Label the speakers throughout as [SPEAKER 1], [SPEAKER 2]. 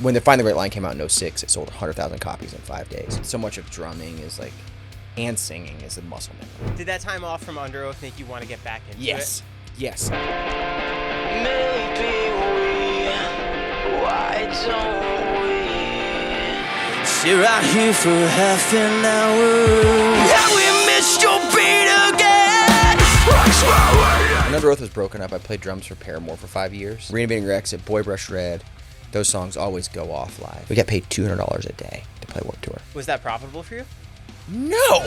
[SPEAKER 1] When the Find the Right Line came out in 06, it sold 100,000 copies in 5 days. So much of drumming is like, and singing is a muscle memory.
[SPEAKER 2] Did that time off from Underoath make you want to get back into it?
[SPEAKER 1] Yes.
[SPEAKER 3] Maybe why don't we sit right here for half an hour? Yeah, we missed your beat again.
[SPEAKER 1] When Underoath was broken up, I played drums for Paramore for 5 years. Renovating Rex at Boy Brush Red. Those songs always go off live. We got paid $200 a day to play Warped Tour.
[SPEAKER 2] Was that profitable for you?
[SPEAKER 1] No!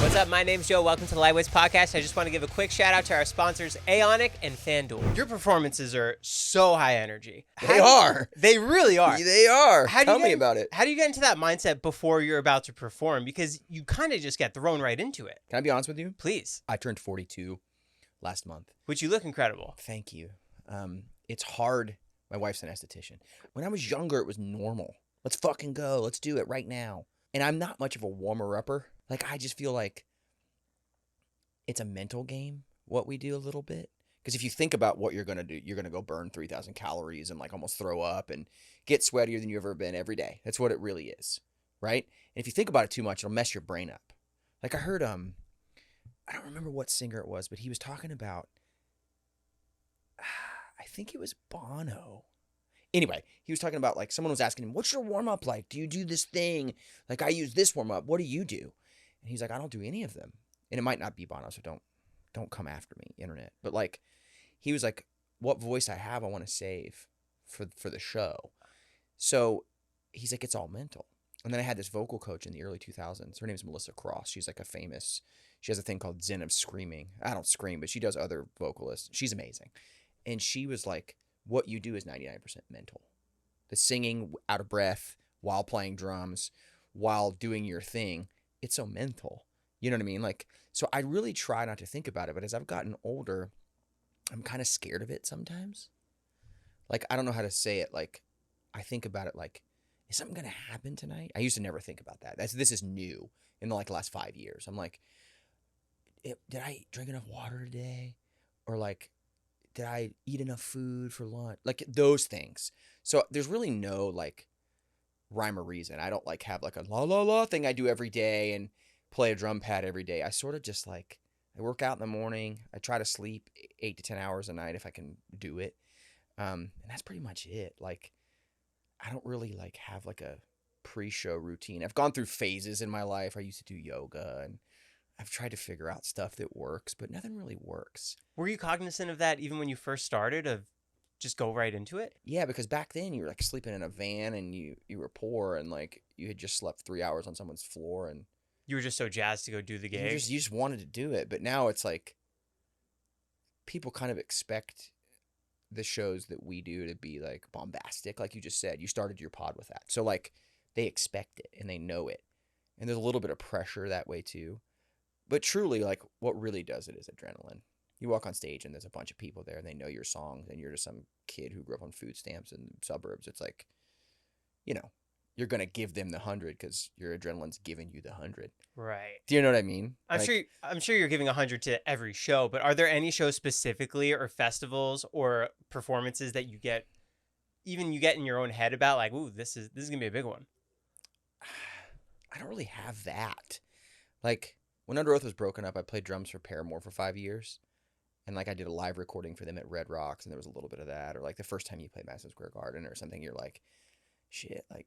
[SPEAKER 2] What's up? My name's Joe. Welcome to the Lightweights Podcast. I just want to give a quick shout out to our sponsors, Aonic and FanDuel. Your performances are so high energy.
[SPEAKER 1] They are.
[SPEAKER 2] They really are.
[SPEAKER 1] They are.
[SPEAKER 2] Tell
[SPEAKER 1] me about it.
[SPEAKER 2] How do you get into that mindset before you're about to perform? Because you kind of just get thrown right into it.
[SPEAKER 1] Can I be honest with you?
[SPEAKER 2] Please.
[SPEAKER 1] I turned 42 last month.
[SPEAKER 2] Which you look incredible.
[SPEAKER 1] Thank you. It's hard. My wife's an esthetician. When I was younger, it was normal. Let's fucking go. Let's do it right now. And I'm not much of a warmer-upper. Like, I just feel like it's a mental game, what we do a little bit. Because if you think about what you're going to do, you're going to go burn 3,000 calories and like almost throw up and get sweatier than you've ever been every day. That's what it really is, right? And if you think about it too much, it'll mess your brain up. Like I heard, I don't remember what singer it was, but he was talking about, I think it was Bono. Anyway, he was talking about like someone was asking him, what's your warm-up like? Do you do this thing? Like I use this warm-up. What do you do? And he's like, I don't do any of them. And it might not be Bono, so don't come after me, internet. But like, he was like, what voice I have, I want to save for the show. So he's like, it's all mental. And then I had this vocal coach in the early 2000s. Her name is Melissa Cross. She's like she has a thing called Zen of Screaming. I don't scream, but she does other vocalists. She's amazing. And she was like, what you do is 99% mental. The singing out of breath while playing drums, while doing your thing, it's so mental. You know what I mean? Like, so I really try not to think about it, but as I've gotten older, I'm kind of scared of it sometimes. Like, I don't know how to say it. Like, I think about it like, is something going to happen tonight? I used to never think about that. This is new in the last 5 years. I'm like, did I drink enough water today? Or like, did I eat enough food for lunch? Like those things. So there's really no like rhyme or reason. I don't like have like a la la la thing I do every day and play a drum pad every day. I sort of just like, I work out in the morning. I try to sleep 8 to 10 hours a night if I can do it. And that's pretty much it. Like, I don't really like have like a pre-show routine. I've gone through phases in my life. I used to do yoga and I've tried to figure out stuff that works, but nothing really works.
[SPEAKER 2] Were you cognizant of that even when you first started, of just go right into it?
[SPEAKER 1] Yeah, because back then you were like sleeping in a van and you were poor and like you had just slept 3 hours on someone's floor and
[SPEAKER 2] you were just so jazzed to go do the gig.
[SPEAKER 1] You just wanted to do it. But now it's like people kind of expect the shows that we do to be like bombastic. Like you just said, you started your pod with that. So like they expect it and they know it. And there's a little bit of pressure that way too. But truly, like, what really does it is adrenaline. You walk on stage and there's a bunch of people there and they know your songs and you're just some kid who grew up on food stamps in the suburbs. It's like, you know, you're going to give them the 100 because your adrenaline's giving you the 100.
[SPEAKER 2] Right.
[SPEAKER 1] Do you know what I mean?
[SPEAKER 2] I'm sure you're giving 100 to every show, but are there any shows specifically or festivals or performances that you get in your own head about like, ooh, this is going to be a big one?
[SPEAKER 1] I don't really have that. Like, when Underoath was broken up, I played drums for Paramore for 5 years. And like I did a live recording for them at Red Rocks and there was a little bit of that. Or like the first time you played Madison Square Garden or something, you're like, shit, like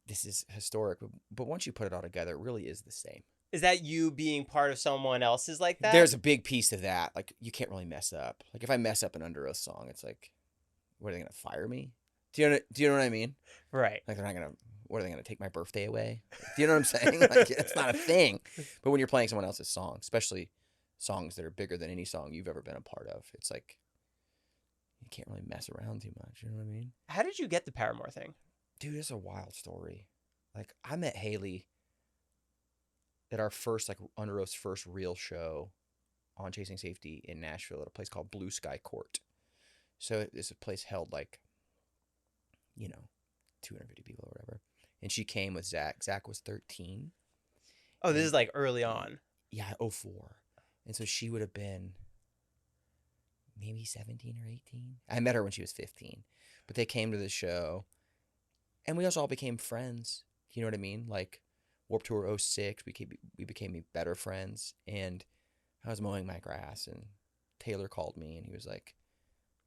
[SPEAKER 1] this is historic. But once you put it all together, it really is the same.
[SPEAKER 2] Is that you being part of someone else's like that?
[SPEAKER 1] There's a big piece of that. Like you can't really mess up. Like if I mess up an Underoath song, it's like, what, are they going to fire me? Do you know what I mean?
[SPEAKER 2] Right.
[SPEAKER 1] Like they're not going to, what, are they going to take my birthday away? Do you know what I'm saying? Like it's not a thing. But when you're playing someone else's song, especially songs that are bigger than any song you've ever been a part of, it's like you can't really mess around too much. You know what I mean?
[SPEAKER 2] How did you get the Paramore thing?
[SPEAKER 1] Dude, it's a wild story. Like I met Haley at our first, like Underoath's first real show on Chasing Safety in Nashville at a place called Blue Sky Court. So it's a place held like, 250 people or whatever. And she came with Zach. Zach was 13.
[SPEAKER 2] Oh, this is like early on.
[SPEAKER 1] Yeah, 04. And so she would have been maybe 17 or 18. I met her when she was 15, but they came to the show, and we also all became friends. You know what I mean? Like Warped Tour 06, we became better friends, and I was mowing my grass, and Taylor called me, and he was like,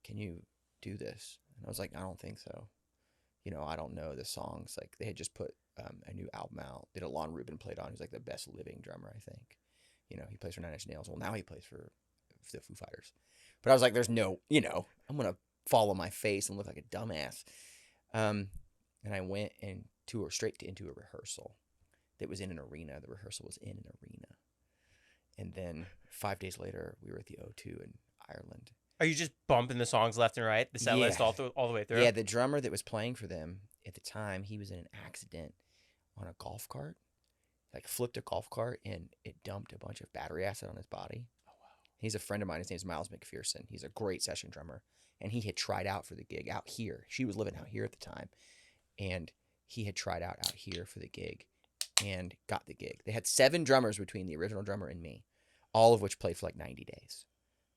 [SPEAKER 1] "Can you do this?" And I was like, "I don't think so. I don't know the songs." Like, they had just put a new album out. Did a Lon Rubin played on. He's like the best living drummer, I think. He plays for Nine Inch Nails. Well, now he plays for the Foo Fighters. But I was like, there's no, I'm going to follow my face and look like a dumbass. And I went into a rehearsal that was in an arena. The rehearsal was in an arena. And then 5 days later, we were at the O2 in Ireland.
[SPEAKER 2] Are you just bumping the songs left and right? The set list all the way through?
[SPEAKER 1] Yeah, the drummer that was playing for them at the time, he was in an accident on a golf cart. Like, flipped a golf cart, and it dumped a bunch of battery acid on his body. Oh, wow. He's a friend of mine. His name's Miles McPherson. He's a great session drummer. And he had tried out for the gig out here. She was living out here at the time. And he had tried out here for the gig and got the gig. They had 7 drummers between the original drummer and me, all of which played for like 90 days.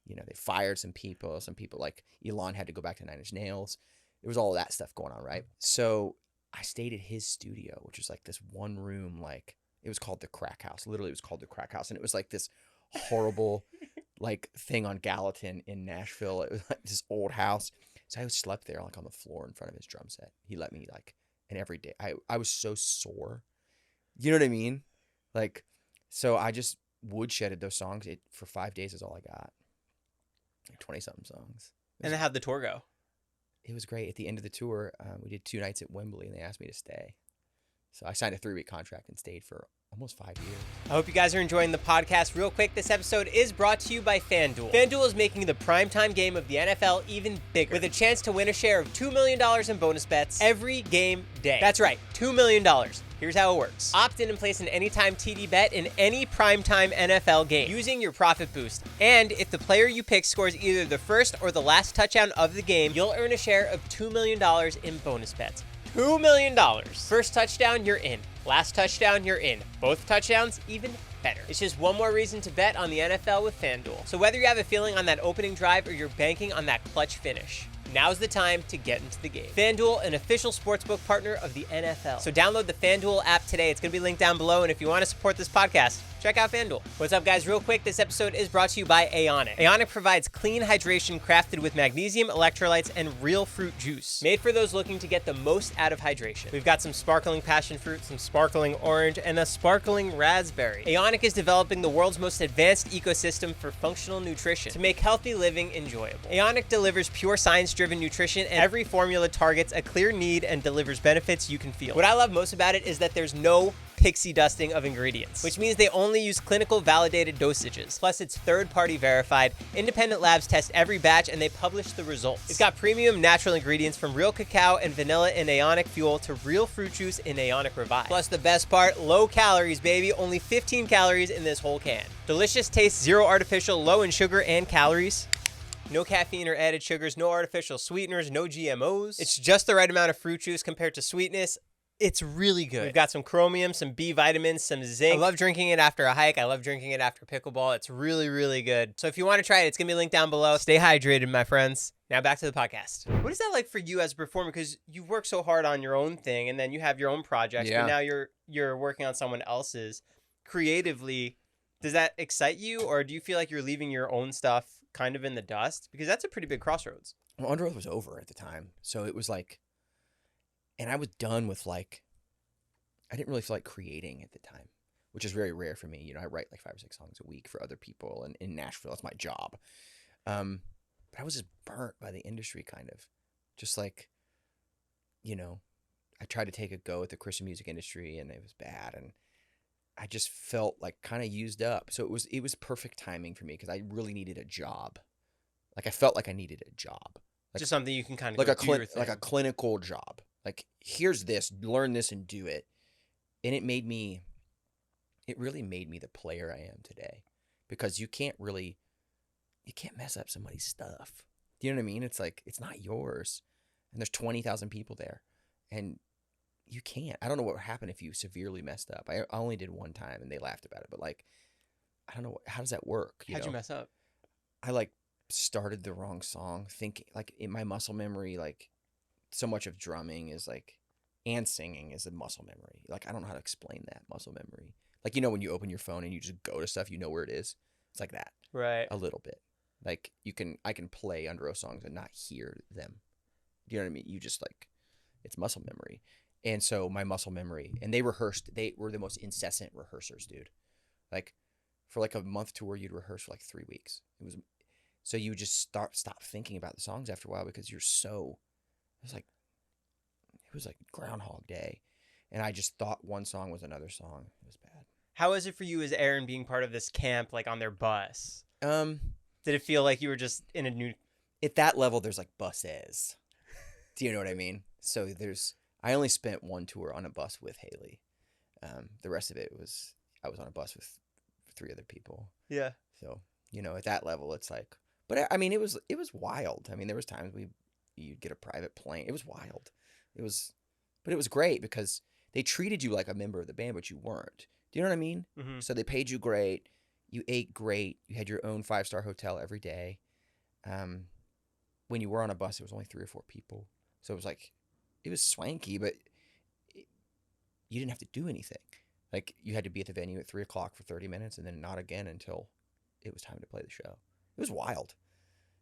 [SPEAKER 1] They fired some people. Some people like Elon had to go back to Nine Inch Nails. It was all that stuff going on, right? So I stayed at his studio, which was like this one room, like, it was called the Crack House. Literally, it was called the Crack House. And it was like this horrible like thing on Gallatin in Nashville. It was like this old house. So I slept there like on the floor in front of his drum set. He let me and every day I was so sore. You know what I mean? Like, so I just woodshedded those songs. For 5 days is all I got. Like 20-something songs.
[SPEAKER 2] And then how'd the tour go?
[SPEAKER 1] It was great. At the end of the tour, we did 2 nights at Wembley, and they asked me to stay. So I signed a 3-week contract and stayed for almost 5 years.
[SPEAKER 2] I hope you guys are enjoying the podcast. Real quick, this episode is brought to you by FanDuel. FanDuel is making the primetime game of the NFL even bigger, with a chance to win a share of $2 million in bonus bets every game day. That's right, $2 million. Here's how it works. Opt in and place an anytime TD bet in any primetime NFL game using your profit boost. And if the player you pick scores either the first or the last touchdown of the game, you'll earn a share of $2 million in bonus bets. $2 million. First touchdown, you're in. Last touchdown, you're in. Both touchdowns, even better. It's just one more reason to bet on the NFL with FanDuel. So whether you have a feeling on that opening drive or you're banking on that clutch finish, now's the time to get into the game. FanDuel, an official sportsbook partner of the NFL. So download the FanDuel app today. It's going to be linked down below. And if you want to support this podcast, check out FanDuel. What's up, guys? Real quick, this episode is brought to you by Aonic. Aonic provides clean hydration crafted with magnesium, electrolytes, and real fruit juice. Made for those looking to get the most out of hydration. We've got some sparkling passion fruit, some sparkling orange, and a sparkling raspberry. Aonic is developing the world's most advanced ecosystem for functional nutrition to make healthy living enjoyable. Aonic delivers pure science-driven nutrition, and every formula targets a clear need and delivers benefits you can feel. What I love most about it is that there's no pixie dusting of ingredients, which means they only use clinical validated dosages. Plus, it's third-party verified. Independent labs test every batch and they publish the results. It's got premium natural ingredients from real cacao and vanilla in Aonic Fuel to real fruit juice in Aonic Revive. Plus, the best part, low calories, baby. Only 15 calories in this whole can. Delicious taste, zero artificial, low in sugar and calories. No caffeine or added sugars, no artificial sweeteners, no GMOs. It's just the right amount of fruit juice compared to sweetness. It's really good. We've got some chromium, some B vitamins, some zinc. I love drinking it after a hike. I love drinking it after pickleball. It's really, really good. So if you want to try it, it's going to be linked down below. Stay hydrated, my friends. Now back to the podcast. What is that like for you as a performer? Because you work so hard on your own thing, and then you have your own projects, but now you're working on someone else's. Creatively, does that excite you, or do you feel like you're leaving your own stuff kind of in the dust? Because that's a pretty big crossroads.
[SPEAKER 1] Well, Underoath was over at the time, so it was like, and I was done with I didn't really feel like creating at the time, which is very rare for me. I write like 5 or 6 songs a week for other people, and in Nashville, that's my job. But I was just burnt by the industry, kind of, just like, I tried to take a go at the Christian music industry, and it was bad, and I just felt like kind of used up. So it was perfect timing for me because I really needed a job. Like, I felt like I needed a job,
[SPEAKER 2] Just something you can kind of
[SPEAKER 1] like a clinical job. Like, here's this, learn this and do it. And it really made me the player I am today, because you can't mess up somebody's stuff. Do you know what I mean? It's like, it's not yours. And there's 20,000 people there, and you can't. I don't know what would happen if you severely messed up. I only did one time and they laughed about it, but I don't know. How does that work?
[SPEAKER 2] How'd you mess up?
[SPEAKER 1] I started the wrong song, thinking like in my muscle memory, like so much of drumming is like, and singing is a muscle memory. Like I don't know how to explain that muscle memory. Like, you know, when you open your phone and you just go to stuff, you know where it is. It's like that.
[SPEAKER 2] Right.
[SPEAKER 1] A little bit. Like I can play Underoath songs and not hear them. Do you know what I mean? You just like, it's muscle memory. And so my muscle memory, and they were the most incessant rehearsers, dude. Like for like a month tour, you'd rehearse for like 3 weeks. So you would just stop thinking about the songs after a while because it was like Groundhog Day. And I just thought one song was another song. It was bad.
[SPEAKER 2] How is it for you as Aaron being part of this camp, like on their bus?
[SPEAKER 1] Did
[SPEAKER 2] it feel like you were just in a new...
[SPEAKER 1] At that level, there's like buses. Do you know what I mean? So I only spent one tour on a bus with Haley. The rest of it I was on a bus with 3 other people.
[SPEAKER 2] Yeah.
[SPEAKER 1] So, you know, at that level, it's like, but I mean, it was wild. I mean, there was times you'd get a private plane. It was wild. But it was great because they treated you like a member of the band, but you weren't. Do you know what I mean?
[SPEAKER 2] Mm-hmm.
[SPEAKER 1] So they paid you great. You ate great. You had your own 5-star hotel every day. When you were on a bus, it was only 3 or 4 people. So it was like, it was swanky, but you didn't have to do anything. Like you had to be at the venue at 3 o'clock for 30 minutes and then not again until it was time to play the show. It was wild.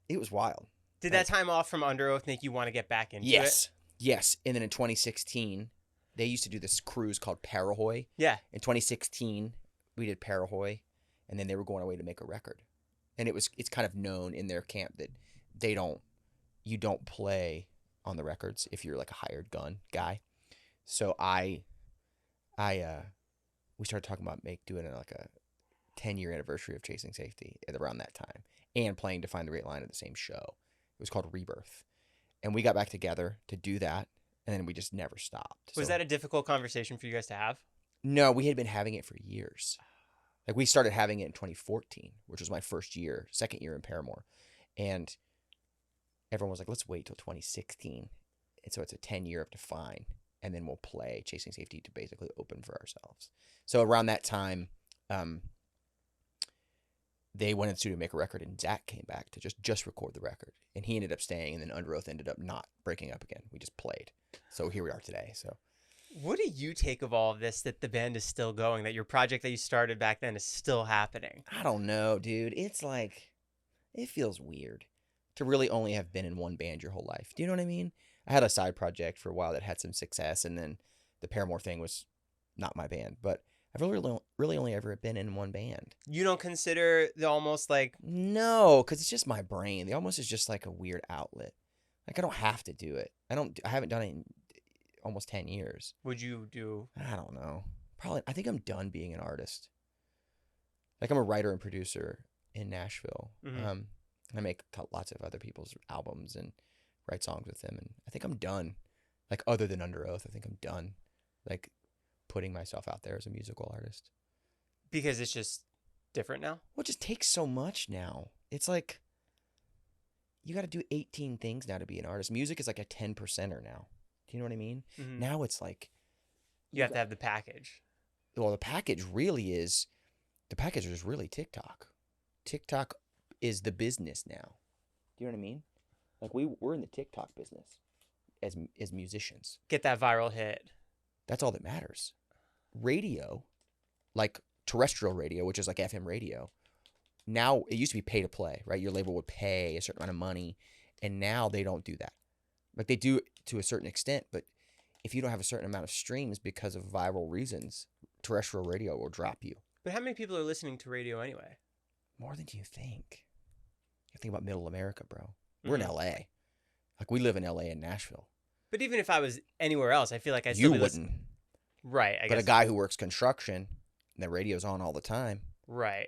[SPEAKER 1] It was wild.
[SPEAKER 2] Did that time off from Underoath make you want to get back into it?
[SPEAKER 1] Yes. And then in 2016, they used to do this cruise called Parahoy.
[SPEAKER 2] Yeah.
[SPEAKER 1] In 2016, we did Parahoy, and then they were going away to make a record. And it's kind of known in their camp that you don't play on the records if you're like a hired gun guy. So we started talking about doing like a 10-year anniversary of Chasing Safety at around that time, and playing To Find the Right Line at the same show. It was called Rebirth. And we got back together to do that, and then we just never stopped.
[SPEAKER 2] Was that a difficult conversation for you guys to have?
[SPEAKER 1] No, we had been having it for years. Like we started having it in 2014, which was my second year in Paramore. And everyone was like, let's wait till 2016. And so it's a 10-year of Define, and then we'll play Chasing Safety to basically open for ourselves. So around that time, they went in the studio to make a record, and Zach came back to just record the record. And he ended up staying, and then Underoath ended up not breaking up again. We just played. So here we are today. So
[SPEAKER 2] what do you take of all of this, that the band is still going, that your project that you started back then is still happening?
[SPEAKER 1] I don't know, dude. It's like, it feels weird to really only have been in one band your whole life. Do you know what I mean? I had a side project for a while that had some success, and then the Paramore thing was not my band. But I've really only ever been in one band.
[SPEAKER 2] You don't consider the almost like...
[SPEAKER 1] No, because it's just my brain. The almost is just like a weird outlet. Like I don't have to do it. I haven't done it in almost 10 years.
[SPEAKER 2] Would you do...
[SPEAKER 1] I don't know. Probably. I think I'm done being an artist. Like I'm a writer and producer in Nashville.
[SPEAKER 2] Mm-hmm.
[SPEAKER 1] I make lots of other people's albums and write songs with them. And I think I'm done. Like other than Underoath, I think I'm done. Like putting myself out there as a musical artist.
[SPEAKER 2] Because it's just different now?
[SPEAKER 1] Well, it just takes so much now. It's like you got to do 18 things now to be an artist. Music is like a 10%er now. Do you know what I mean?
[SPEAKER 2] Mm-hmm.
[SPEAKER 1] Now it's like
[SPEAKER 2] you have to have the package.
[SPEAKER 1] Well, the package is really TikTok. TikTok is the business now. Do you know what I mean? Like we're in the TikTok business as musicians.
[SPEAKER 2] Get that viral hit.
[SPEAKER 1] That's all that matters. Radio, like terrestrial radio, which is like FM radio, now it used to be pay to play, right? Your label would pay a certain amount of money, and now they don't do that. Like they do it to a certain extent, but if you don't have a certain amount of streams because of viral reasons, terrestrial radio will drop you.
[SPEAKER 2] But how many people are listening to radio anyway?
[SPEAKER 1] More than you think. You think about middle America, bro. We're in LA. Like we live in LA and Nashville.
[SPEAKER 2] But even if I was anywhere else, I feel like I still
[SPEAKER 1] You wouldn't.
[SPEAKER 2] Right, I guess.
[SPEAKER 1] But a guy who works construction and the radio's on all the time.
[SPEAKER 2] Right.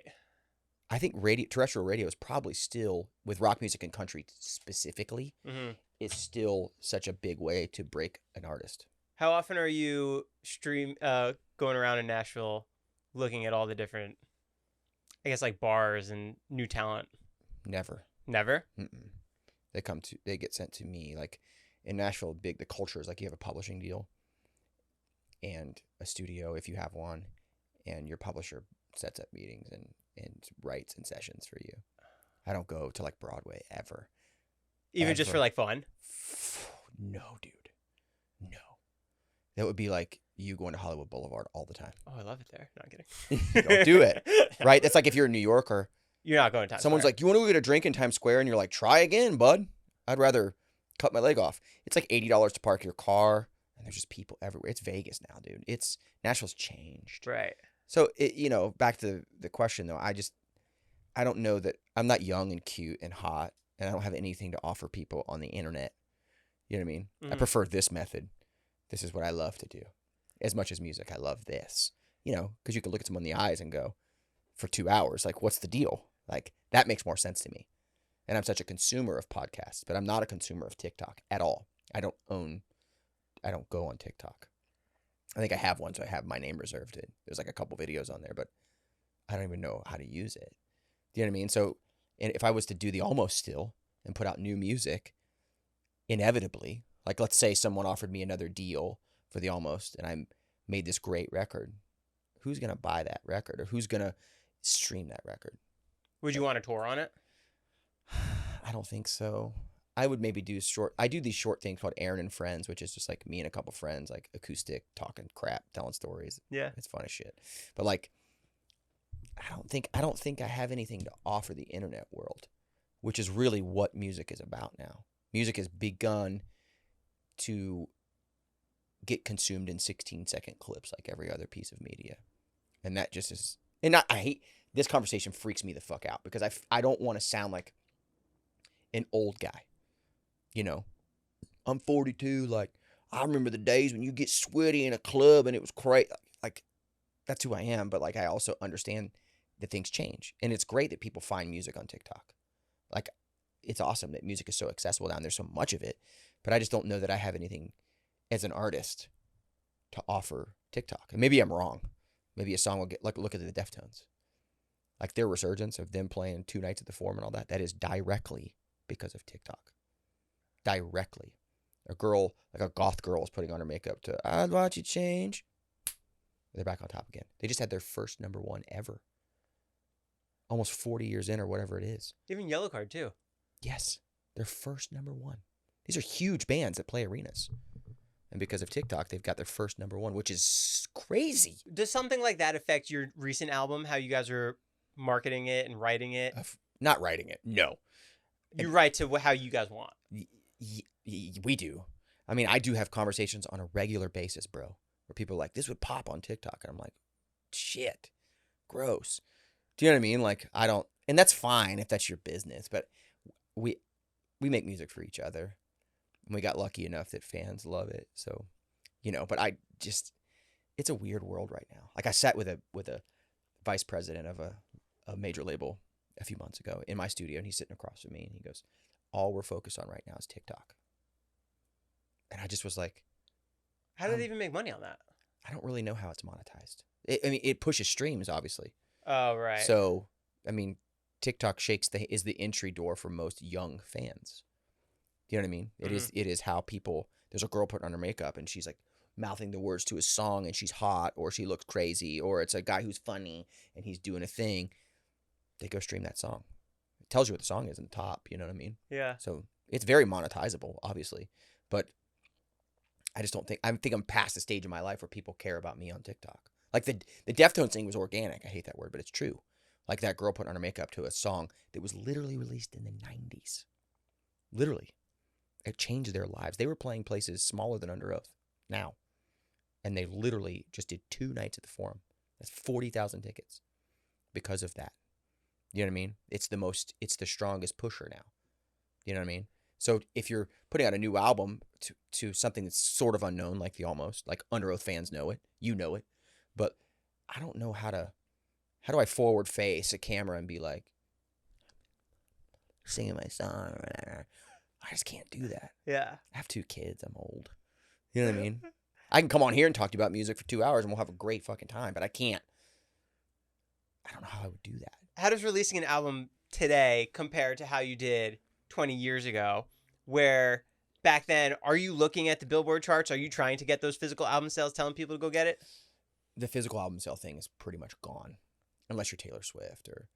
[SPEAKER 1] I think terrestrial radio is probably still, with rock music and country specifically, is still such a big way to break an artist.
[SPEAKER 2] How often are you going around in Nashville looking at all the different, I guess, like bars and new talent?
[SPEAKER 1] Never.
[SPEAKER 2] Never?
[SPEAKER 1] Mm-mm. They get sent to me. Like in Nashville, the culture is like you have a publishing deal and a studio if you have one, and your publisher sets up meetings and writes and sessions for you. I don't go to like Broadway ever.
[SPEAKER 2] Even just for like fun?
[SPEAKER 1] No, dude. No. That would be like you going to Hollywood Boulevard all the time.
[SPEAKER 2] Oh, I love it there. No, I'm kidding.
[SPEAKER 1] Don't do it. Right? That's like if you're in New York or
[SPEAKER 2] you're not going to Times
[SPEAKER 1] someone's
[SPEAKER 2] Square.
[SPEAKER 1] like, you want to go get a drink in Times Square? And you're like, try again, bud. I'd rather cut my leg off. It's like $80 to park your car. And there's just people everywhere. It's Vegas now, dude. Nashville's changed.
[SPEAKER 2] Right.
[SPEAKER 1] So, back to the question, though, I don't know that I'm not young and cute and hot, and I don't have anything to offer people on the internet. You know what I mean? I prefer this method. This is what I love to do. As much as music, I love this. Because you can look at someone in the eyes and go, for 2 hours, like, what's the deal? Like, that makes more sense to me. And I'm such a consumer of podcasts, but I'm not a consumer of TikTok at all. I don't go on TikTok. I think I have one, so I have my name reserved. There's like a couple videos on there, but I don't even know how to use it. Do you know what I mean? So, and if I was to do the Almost still and put out new music, inevitably, like let's say someone offered me another deal for the Almost and I made this great record, who's going to buy that record or who's going to stream that record?
[SPEAKER 2] Would you want to tour on it?
[SPEAKER 1] I don't think so. I would maybe do I do these short things called Aaron and Friends, which is just like me and a couple friends, like acoustic, talking crap, telling stories.
[SPEAKER 2] Yeah.
[SPEAKER 1] It's fun as shit. But like, I don't think I have anything to offer the internet world, which is really what music is about now. Music has begun to get consumed in 16-second clips like every other piece of media. And that just is, and I hate, this conversation freaks me the fuck out because I don't want to sound like an old guy. I'm 42. Like, I remember the days when you get sweaty in a club and it was great. Like, that's who I am. But like, I also understand that things change. And it's great that people find music on TikTok. Like, it's awesome that music is so accessible now and there's so much of it. But I just don't know that I have anything as an artist to offer TikTok. And maybe I'm wrong. Maybe a song will get, like, look at the Deftones. Like, their resurgence of them playing 2 nights at the Forum and all that, that is directly because of TikTok. Directly. A girl, like a goth girl, is putting on her makeup to I'd Watch You Change. They're back on top again. They just had their first #1 ever. Almost 40 years in or whatever it is.
[SPEAKER 2] Even Yellowcard, too.
[SPEAKER 1] Yes. Their first #1. These are huge bands that play arenas. And because of TikTok, they've got their first #1, which is crazy.
[SPEAKER 2] Does something like that affect your recent album, how you guys are marketing it and writing it?
[SPEAKER 1] Not writing it, no.
[SPEAKER 2] You write to how you guys want.
[SPEAKER 1] We do. I mean, I do have conversations on a regular basis, bro, where people are like, this would pop on TikTok. And I'm like, shit, gross. Do you know what I mean? Like, I don't, and that's fine if that's your business, but we make music for each other. And we got lucky enough that fans love it. So, but it's a weird world right now. Like, I sat with a vice president of a major label a few months ago in my studio, and he's sitting across from me, and he goes, all we're focused on right now is TikTok. And I just was like,
[SPEAKER 2] how do they even make money on that?
[SPEAKER 1] I don't really know how it's monetized. It pushes streams, obviously.
[SPEAKER 2] Oh, right.
[SPEAKER 1] So, I mean, TikTok is the entry door for most young fans. Do you know what I mean? It is how people, there's a girl putting on her makeup and she's like mouthing the words to his song and she's hot or she looks crazy, or it's a guy who's funny and he's doing a thing. They go stream that song. It tells you what the song is in the top, you know what I mean?
[SPEAKER 2] Yeah.
[SPEAKER 1] So it's very monetizable, obviously. But I just don't think, I'm past the stage in my life where people care about me on TikTok. Like the Deftones thing was organic. I hate that word, but it's true. Like that girl putting on her makeup to a song that was literally released in the 90s. Literally. It changed their lives. They were playing places smaller than Underoath now. And they literally just did 2 nights at the Forum. That's 40,000 tickets because of that. You know what I mean? It's the strongest pusher now. You know what I mean? So if you're putting out a new album to something that's sort of unknown, like the Almost, like Underoath fans know it, you know it, but I don't know how do I forward face a camera and be like, singing my song or whatever. I just can't do that.
[SPEAKER 2] Yeah.
[SPEAKER 1] I have 2 kids. I'm old. You know what I mean? I can come on here and talk to you about music for 2 hours and we'll have a great fucking time, but I can't. I don't know how I would do that.
[SPEAKER 2] How does releasing an album today compare to how you did 20 years ago, where back then, are you looking at the Billboard charts? Are you trying to get those physical album sales, telling people to go get it?
[SPEAKER 1] The physical album sale thing is pretty much gone, unless you're Taylor Swift or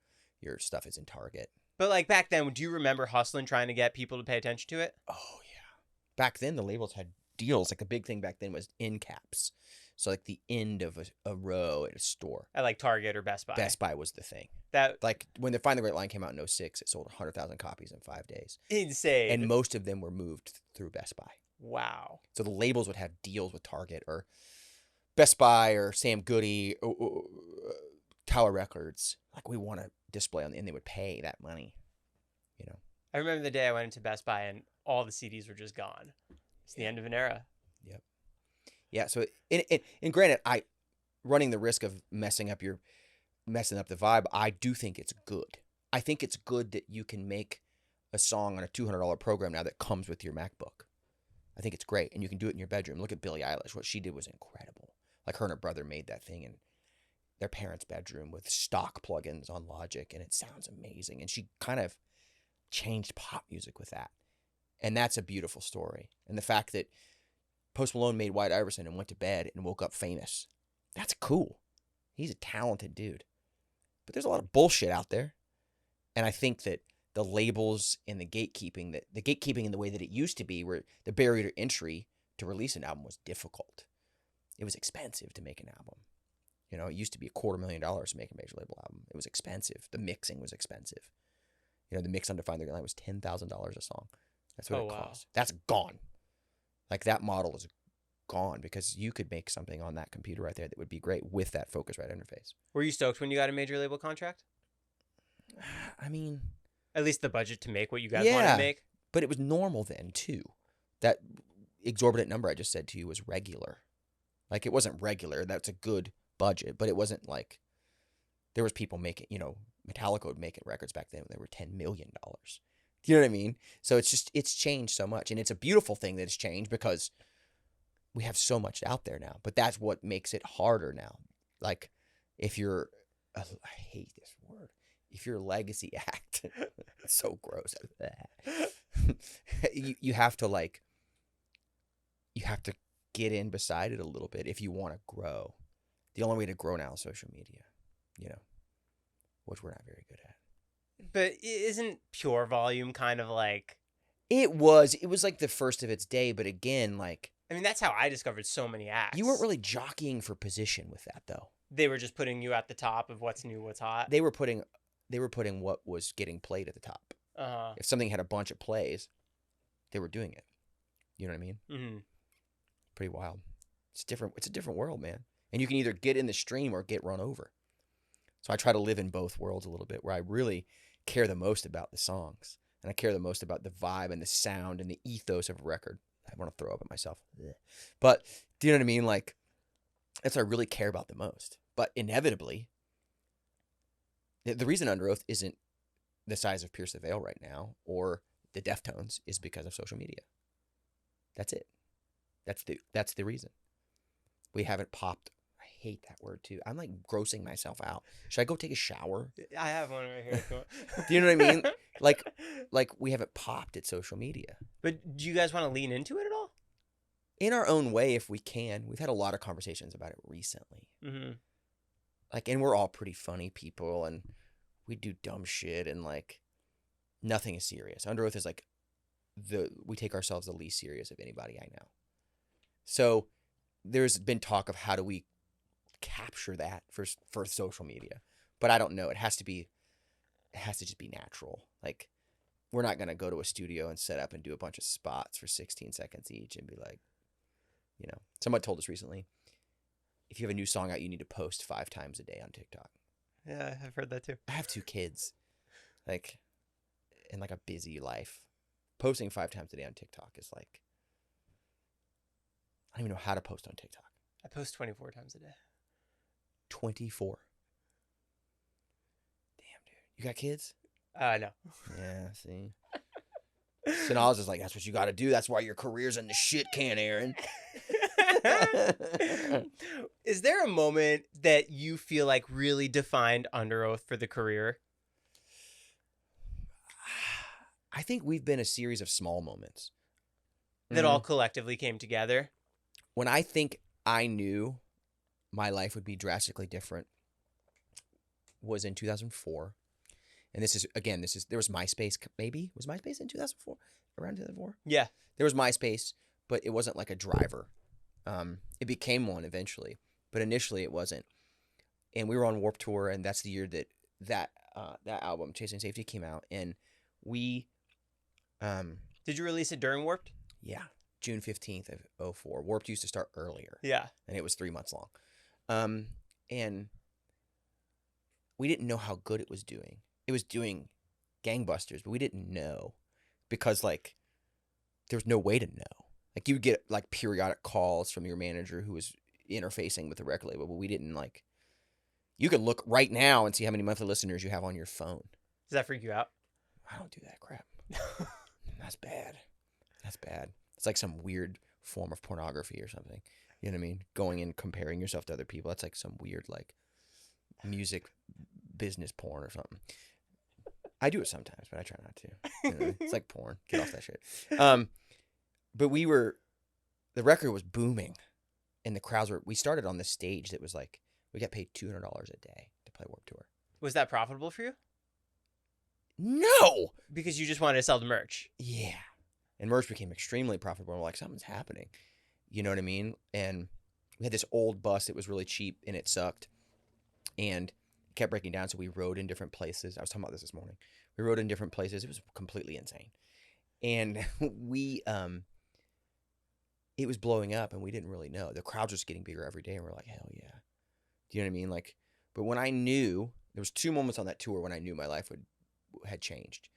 [SPEAKER 1] your stuff is in Target.
[SPEAKER 2] But like back then, do you remember hustling trying to get people to pay attention to it?
[SPEAKER 1] Oh yeah. Back then the labels had deals. Like the big thing back then was end caps. So like the end of a row at a store.
[SPEAKER 2] At like Target or Best Buy.
[SPEAKER 1] Best Buy was the thing.
[SPEAKER 2] That
[SPEAKER 1] Like when the Find the Great Line came out in 2006, it sold 100,000 copies in 5 days.
[SPEAKER 2] insane.
[SPEAKER 1] And most of them were moved through Best Buy.
[SPEAKER 2] Wow.
[SPEAKER 1] So the labels would have deals with Target or Best Buy or Sam Goody or Tower Records. Like we want to display on, and they would pay that money. You know.
[SPEAKER 2] I remember the day I went into Best Buy and all the CDs were just gone. It's the end of an era.
[SPEAKER 1] Yep. Yeah. So and granted, I running the risk of messing up the vibe. I do think it's good. I think it's good that you can make a song on a $200 program now that comes with your MacBook. I think it's great, and you can do it in your bedroom. Look at Billie Eilish. What she did was incredible. Like her and her brother made that thing in their parents' bedroom with stock plugins on Logic, and it sounds amazing. And she kind of changed pop music with that, and that's a beautiful story. And the fact that Post Malone made White Iverson and went to bed and woke up famous, that's cool. He's a talented dude. But there's a lot of bullshit out there, and I think that the labels and the gatekeeping in the way that it used to be, where the barrier to entry to release an album was difficult. It was expensive to make an album. You know, it used to be $250,000 to make a major label album. It was expensive. The mixing was expensive. You know, the mix on Define the Great Line was $10,000 a song. That's what it cost. That's gone. Like that model is gone because you could make something on that computer right there that would be great with that Focusrite interface.
[SPEAKER 2] Were you stoked when you got a major label contract?
[SPEAKER 1] I mean,
[SPEAKER 2] at least the budget to make what you guys wanted to make?
[SPEAKER 1] But it was normal then too. That exorbitant number I just said to you was regular. Like it wasn't regular. That's a good budget, but it wasn't like there was people making, you know, Metallica would make records back then when they were $10 million. You know what I mean? So it's changed so much, and it's a beautiful thing that it's changed because we have so much out there now. But that's what makes it harder now. Like if you're, I hate this word. If you're a legacy act, it's so gross. you have to get in beside it a little bit if you want to grow. The only way to grow now is social media, you know, which we're not very good at.
[SPEAKER 2] But isn't pure volume kind of like...
[SPEAKER 1] It was like the first of its day, but again, like...
[SPEAKER 2] I mean, that's how I discovered so many acts.
[SPEAKER 1] You weren't really jockeying for position with that, though.
[SPEAKER 2] They were just putting you at the top of what's new, what's hot.
[SPEAKER 1] They were putting what was getting played at the top.
[SPEAKER 2] Uh-huh.
[SPEAKER 1] If something had a bunch of plays, they were doing it. You know what I mean?
[SPEAKER 2] Mm-hmm.
[SPEAKER 1] Pretty wild. It's different. It's a different world, man. And you can either get in the stream or get run over. So I try to live in both worlds a little bit, where I really care the most about the songs, and I care the most about the vibe and the sound and the ethos of a record. I want to throw up at myself. But do you know what I mean? Like, that's what I really care about the most. But inevitably, the reason Underoath isn't the size of Pierce the Veil right now or the Deftones is because of social media. That's it. That's the reason. We haven't popped. I hate that word too. I'm like grossing myself out. Should I go take a shower?
[SPEAKER 2] I have one right here.
[SPEAKER 1] Do you know what I mean? Like we haven't popped at social media.
[SPEAKER 2] But do you guys want to lean into it at all?
[SPEAKER 1] In our own way, if we can. We've had a lot of conversations about it recently.
[SPEAKER 2] Mm-hmm.
[SPEAKER 1] Like, and we're all pretty funny people, and we do dumb shit, and like nothing is serious. Underoath is like we take ourselves the least serious of anybody I know. So there's been talk of how do we capture that for social media, but I don't know. It has to just be natural. Like, we're not gonna go to a studio and set up and do a bunch of spots for 16 seconds each and be like, you know. Someone told us recently, if you have a new song out, you need to post 5 times a day on TikTok.
[SPEAKER 2] Yeah, I've heard that too.
[SPEAKER 1] I have 2 kids, like, in like a busy life. Posting 5 times a day on TikTok is like, I don't even know how to post on TikTok.
[SPEAKER 2] I post 24 times a day.
[SPEAKER 1] 24. Damn, dude. You got kids?
[SPEAKER 2] No.
[SPEAKER 1] Yeah, see. So now I was just like, that's what you got to do. That's why your career's in the shit can, Aaron.
[SPEAKER 2] Is there a moment that you feel like really defined Underoath for the career?
[SPEAKER 1] I think we've been a series of small moments
[SPEAKER 2] that all collectively came together.
[SPEAKER 1] When I think I knew my life would be drastically different was in 2004. And this is there was MySpace, maybe? Was MySpace in 2004? Around 2004?
[SPEAKER 2] Yeah.
[SPEAKER 1] There was MySpace, but it wasn't like a driver. It became one eventually, but initially it wasn't. And we were on Warped Tour, and that's the year that album, Chasing Safety, came out. And we...
[SPEAKER 2] Did you release it during Warped?
[SPEAKER 1] Yeah, June 15th of 2004. Warped used to start earlier.
[SPEAKER 2] Yeah.
[SPEAKER 1] And it was 3 months long. And we didn't know how good it was doing. It was doing gangbusters, but we didn't know because, like, there was no way to know. Like, you would get, like, periodic calls from your manager who was interfacing with the record label, but we didn't, like... You could look right now and see how many monthly listeners you have on your phone.
[SPEAKER 2] Does that freak you out?
[SPEAKER 1] I don't do that crap. That's bad. That's bad. It's like some weird form of pornography or something. You know what I mean? Going and comparing yourself to other people. That's like some weird, like, music business porn or something. I do it sometimes, but I try not to. You know, it's like porn. Get off that shit. But the record was booming, and the crowds we started on this stage that was like, we got paid $200 a day to play Warped Tour.
[SPEAKER 2] Was that profitable for you?
[SPEAKER 1] No!
[SPEAKER 2] Because you just wanted to sell the merch.
[SPEAKER 1] Yeah. And merch became extremely profitable. We're like, something's happening. You know what I mean? And we had this old bus that was really cheap, and it sucked. And it kept breaking down, so we rode in different places. I was talking about this morning. We rode in different places. It was completely insane. And it was blowing up, and we didn't really know. The crowds were just getting bigger every day, and we're like, hell yeah. Do you know what I mean? Like, but when I knew, there was 2 moments on that tour when I knew my life had changed.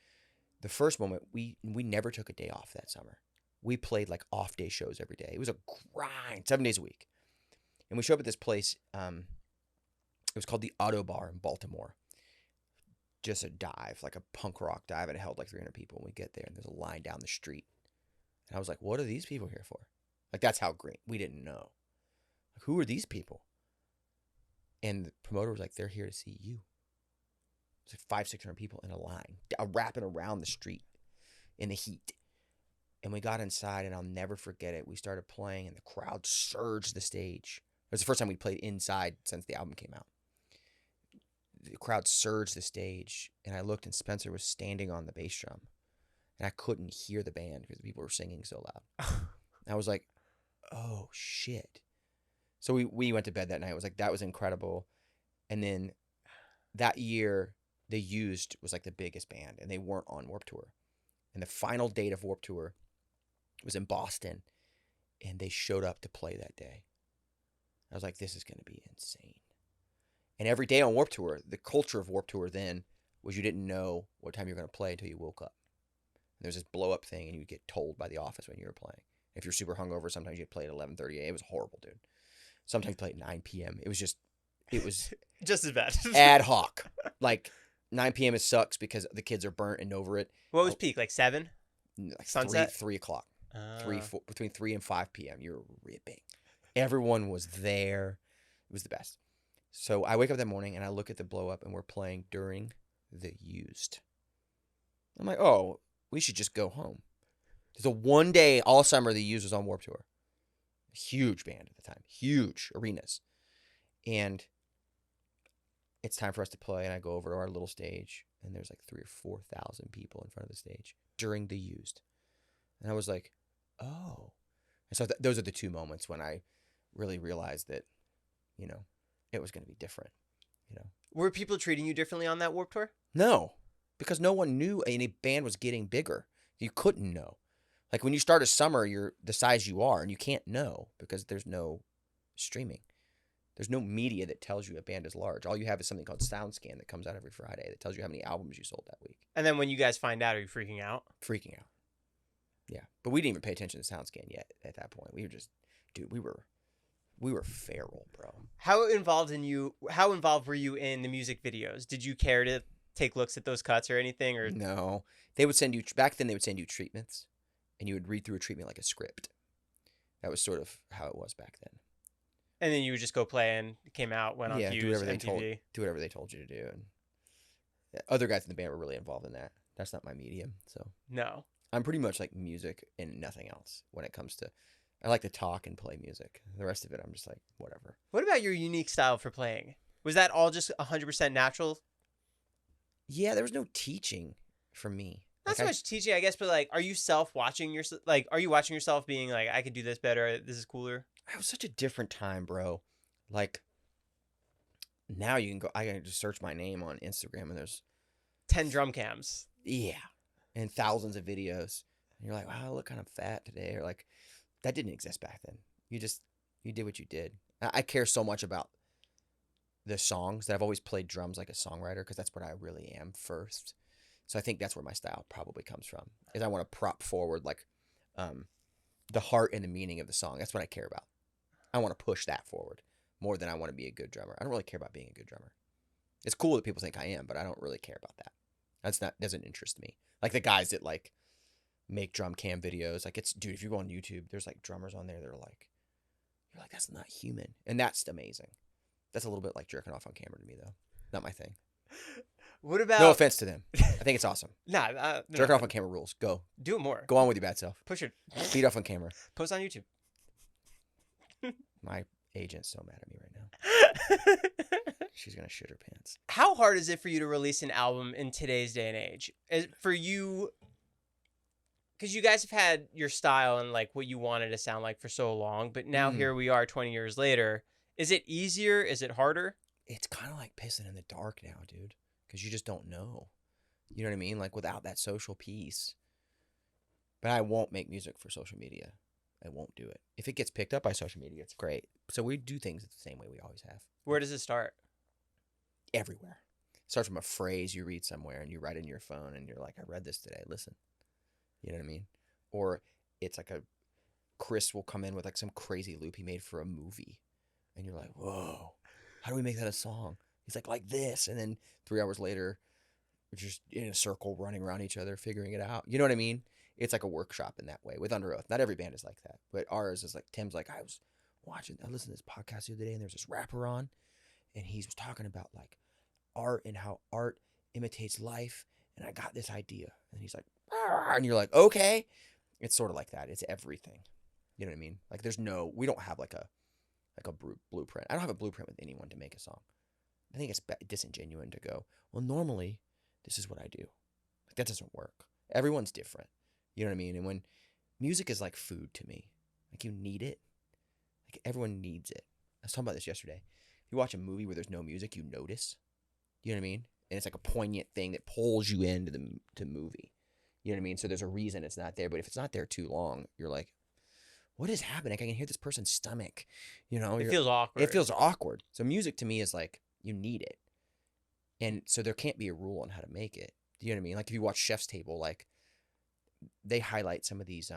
[SPEAKER 1] The first moment, we never took a day off that summer. We played like off day shows every day. It was a grind, 7 days a week. And we showed up at this place. It was called the Auto Bar in Baltimore. Just a dive, like a punk rock dive, and it held like 300 people. And we get there, and there's a line down the street. And I was like, what are these people here for? Like, that's how great. We didn't know. Like, who are these people? And the promoter was like, they're here to see you. It's like 500-600 people in a line, wrapping around the street in the heat. And we got inside, and I'll never forget it. We started playing, and the crowd surged the stage. It was the first time we played inside since the album came out. The crowd surged the stage, and I looked, and Spencer was standing on the bass drum. And I couldn't hear the band because the people were singing so loud. I was like, oh, shit. So we went to bed that night. It was like, that was incredible. And then that year, The Used was like the biggest band, and they weren't on Warped Tour. And the final date of Warped Tour was in Boston, and they showed up to play that day. I was like, this is going to be insane. And every day on Warped Tour, the culture of Warped Tour then was you didn't know what time you were going to play until you woke up. And there's this blow-up thing, and you would get told by the office when you were playing. If you're super hungover, sometimes you'd play at 11:30 a.m. It was horrible, dude. Sometimes play at 9 p.m. It was just
[SPEAKER 2] just as bad.
[SPEAKER 1] ad hoc. Like 9 p.m. it sucks because the kids are burnt and over it.
[SPEAKER 2] What was peak? Like 7?
[SPEAKER 1] Like
[SPEAKER 2] Sunset?
[SPEAKER 1] 3 o'clock. 4, between 3 and 5 p.m. You're ripping. Everyone was there. It was the best. So I wake up that morning and I look at the blow up, and we're playing during The Used. I'm like, oh, we should just go home. There's a one day all summer The Used was on Warped Tour. Huge band at the time. Huge arenas. And it's time for us to play, and I go over to our little stage, and there's like 3,000 or 4,000 people in front of the stage during The Used. And I was like, oh. And so those are the 2 moments when I really realized that, you know, it was going to be different, you know.
[SPEAKER 2] Were people treating you differently on that Warped Tour?
[SPEAKER 1] No, because no one knew any band was getting bigger. You couldn't know. Like when you start a summer, you're the size you are, and you can't know because there's no streaming. There's no media that tells you a band is large. All you have is something called SoundScan that comes out every Friday that tells you how many albums you sold that week.
[SPEAKER 2] And then when you guys find out, are you freaking out?
[SPEAKER 1] Freaking out. Yeah. But we didn't even pay attention to SoundScan yet at that point. We were just, dude, we were feral, bro.
[SPEAKER 2] How involved were you in the music videos? Did you care to take looks at those cuts or anything? Or
[SPEAKER 1] no. They would send you, back then they would send you treatments, and you would read through a treatment like a script. That was sort of how it was back then.
[SPEAKER 2] And then you would just go play, and it came out, went on Hughes,
[SPEAKER 1] do whatever
[SPEAKER 2] MTV.
[SPEAKER 1] do whatever they told you to do. And other guys in the band were really involved in that. That's not my medium. So
[SPEAKER 2] No.
[SPEAKER 1] I'm pretty much like music and nothing else when it comes to, I like to talk and play music. The rest of it, I'm just like, whatever.
[SPEAKER 2] What about your unique style for playing? Was that all just 100% natural?
[SPEAKER 1] Yeah, there was no teaching for me.
[SPEAKER 2] Not
[SPEAKER 1] Like,
[SPEAKER 2] so much teaching, I guess, but like, are you self-watching yourself? Like, are you watching yourself being like, I could do this better. This is cooler.
[SPEAKER 1] it was such a different time, bro. Like, now you can go, I can just search my name on Instagram and there's
[SPEAKER 2] 10 drum cams.
[SPEAKER 1] yeah, and thousands of videos. And you're like, wow, I look kind of fat today. Or like, that didn't exist back then. You did what you did. I care so much about the songs that I've always played drums like a songwriter because that's what I really am first. So I think that's where my style probably comes from. Is I want to prop forward like the heart and the meaning of the song. That's what I care about. I want to push that forward more than I want to be a good drummer. I don't really care about being a good drummer. It's cool that people think I am, but I don't really care about that. Doesn't interest me. Like the guys that like make drum cam videos. Like it's dude, if you go on YouTube, there's like drummers on there that are like, you're like, that's not human. And that's amazing. That's a little bit like jerking off on camera to me though. Not my thing.
[SPEAKER 2] What about?
[SPEAKER 1] No offense to them. I think it's awesome.
[SPEAKER 2] Nah,
[SPEAKER 1] Jerking off on camera rules. Go.
[SPEAKER 2] Do it more.
[SPEAKER 1] Go on with your bad self.
[SPEAKER 2] Push it.
[SPEAKER 1] Beat off on camera.
[SPEAKER 2] Post on YouTube.
[SPEAKER 1] My agent's so mad at me right now. She's gonna shit her pants.
[SPEAKER 2] How hard is it for you to release an album in today's day and age? For you, because you guys have had your style and like what you wanted to sound like for so long, but now here we are 20 years later. Is it easier? Is it harder?
[SPEAKER 1] It's kind of like pissing in the dark now, dude, because you just don't know. You know what I mean? Like without that social piece. But I won't make music for social media. I won't do it. If it gets picked up by social media, it's great. So we do things the same way we always have.
[SPEAKER 2] Where does it start?
[SPEAKER 1] Everywhere. It starts from a phrase you read somewhere and you write in your phone and you're like, I read this today. Listen. You know what I mean? Or it's like Chris will come in with like some crazy loop he made for a movie. And you're like, whoa, how do we make that a song? He's like this. And then 3 hours later, we're just in a circle running around each other, figuring it out. You know what I mean? It's like a workshop in that way with Underoath. Not every band is like that. But ours is like, Tim's like, I listened to this podcast the other day and there's this rapper on. And he was talking about like art and how art imitates life. And I got this idea. And he's like, "Arr," and you're like, okay. It's sort of like that. It's everything. You know what I mean? Like we don't have like a blueprint. I don't have a blueprint with anyone to make a song. I think it's disingenuous to go, well, normally this is what I do. Like that doesn't work. Everyone's different. You know what I mean? And when music is like food to me, like you need it. Like everyone needs it. I was talking about this yesterday. If you watch a movie where there's no music, you notice. You know what I mean? And it's like a poignant thing that pulls you into the movie. You know what I mean? So there's a reason it's not there. But if it's not there too long, you're like, what is happening? I can hear this person's stomach. You know?
[SPEAKER 2] It feels awkward.
[SPEAKER 1] It feels awkward. So music to me is like, you need it. And so there can't be a rule on how to make it. Do you know what I mean? Like if you watch Chef's Table, like they highlight some of these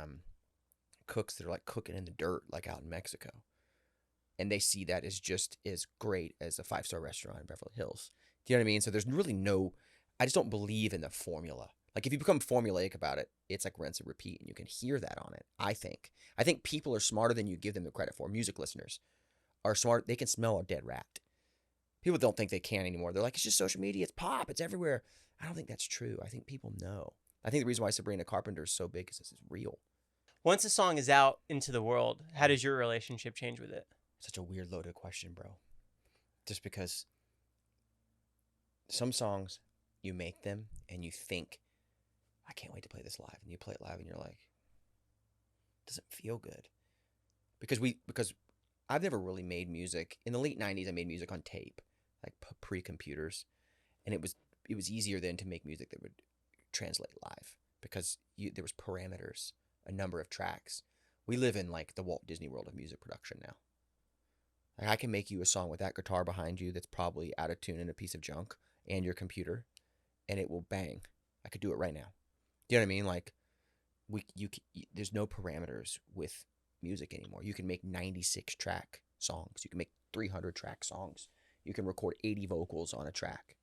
[SPEAKER 1] cooks that are like cooking in the dirt, like out in Mexico. And they see that as just as great as a 5-star restaurant in Beverly Hills. Do you know what I mean? So there's really I just don't believe in the formula. Like if you become formulaic about it, it's like rinse and repeat, and you can hear that on it. I think people are smarter than you give them the credit for. Music listeners are smart. They can smell a dead rat. People don't think they can anymore. They're like, it's just social media. It's pop. It's everywhere. I don't think that's true. I think people know. I think the reason why Sabrina Carpenter is so big is this is real.
[SPEAKER 2] Once a song is out into the world, how does your relationship change with it?
[SPEAKER 1] Such a weird loaded question, bro. Just because some songs, you make them and you think, I can't wait to play this live. And you play it live and you're like, it doesn't feel good. Because I've never really made music. In the late 90s, I made music on tape, like pre-computers. And it was easier then to make music that would translate live because there was parameters, a number of tracks. We live in like the Walt Disney World of music production now. Like I can make you a song with that guitar behind you that's probably out of tune and a piece of junk and your computer, and it will bang. I could do it right now. Do you know what I mean? Like there's no parameters with music anymore. You can make 96 track songs. You can make 300 track songs. You can record 80 vocals on a track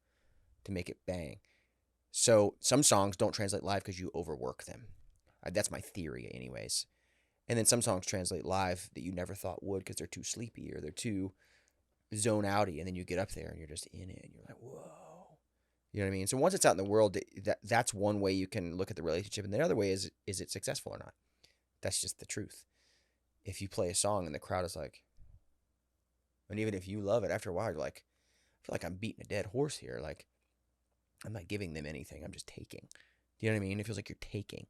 [SPEAKER 1] to make it bang. So some songs don't translate live because you overwork them. That's my theory anyways. And then some songs translate live that you never thought would because they're too sleepy or they're too zone outy. And then you get up there and you're just in it and you're like, whoa. You know what I mean? So once it's out in the world, that's one way you can look at the relationship. And the other way is it successful or not? That's just the truth. If you play a song and the crowd is like, and even if you love it, after a while, you're like, I feel like I'm beating a dead horse here. Like, I'm not giving them anything. I'm just taking. Do you know what I mean? It feels like you're taking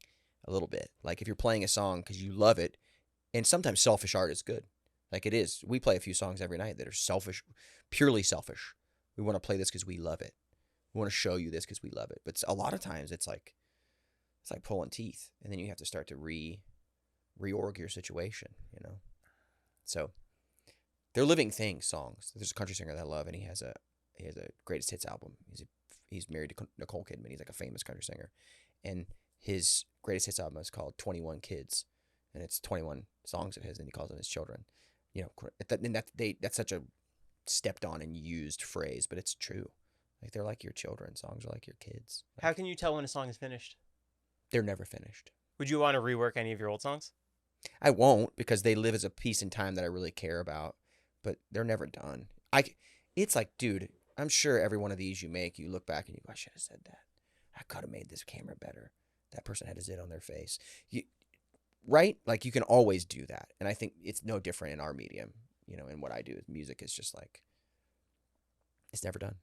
[SPEAKER 1] a little bit. Like if you're playing a song because you love it, and sometimes selfish art is good. Like it is. We play a few songs every night that are selfish, purely selfish. We want to play this because we love it. We want to show you this because we love it. But a lot of times it's like pulling teeth, and then you have to start to reorg your situation, you know. So they're living things, songs. There's a country singer that I love, and he has a greatest hits album. He's married to Nicole Kidman. He's like a famous country singer, and his greatest hits album is called 21 Kids, and it's 21 songs of his, and he calls them his children. You know, and that's such a stepped on and used phrase, but it's true. Like they're like your children. Songs are like your kids. Like,
[SPEAKER 2] How can you tell when a song is finished?
[SPEAKER 1] they're never finished.
[SPEAKER 2] Would you want to rework any of your old songs?
[SPEAKER 1] I won't, because they live as a piece in time that I really care about, but they're never done. It's like, dude, I'm sure every one of these you make, you look back and you go, I should have said that. I could have made this camera better. That person had a zit on their face. Right? Like you can always do that. And I think it's no different in our medium, you know, and what I do with music is just like, it's never done.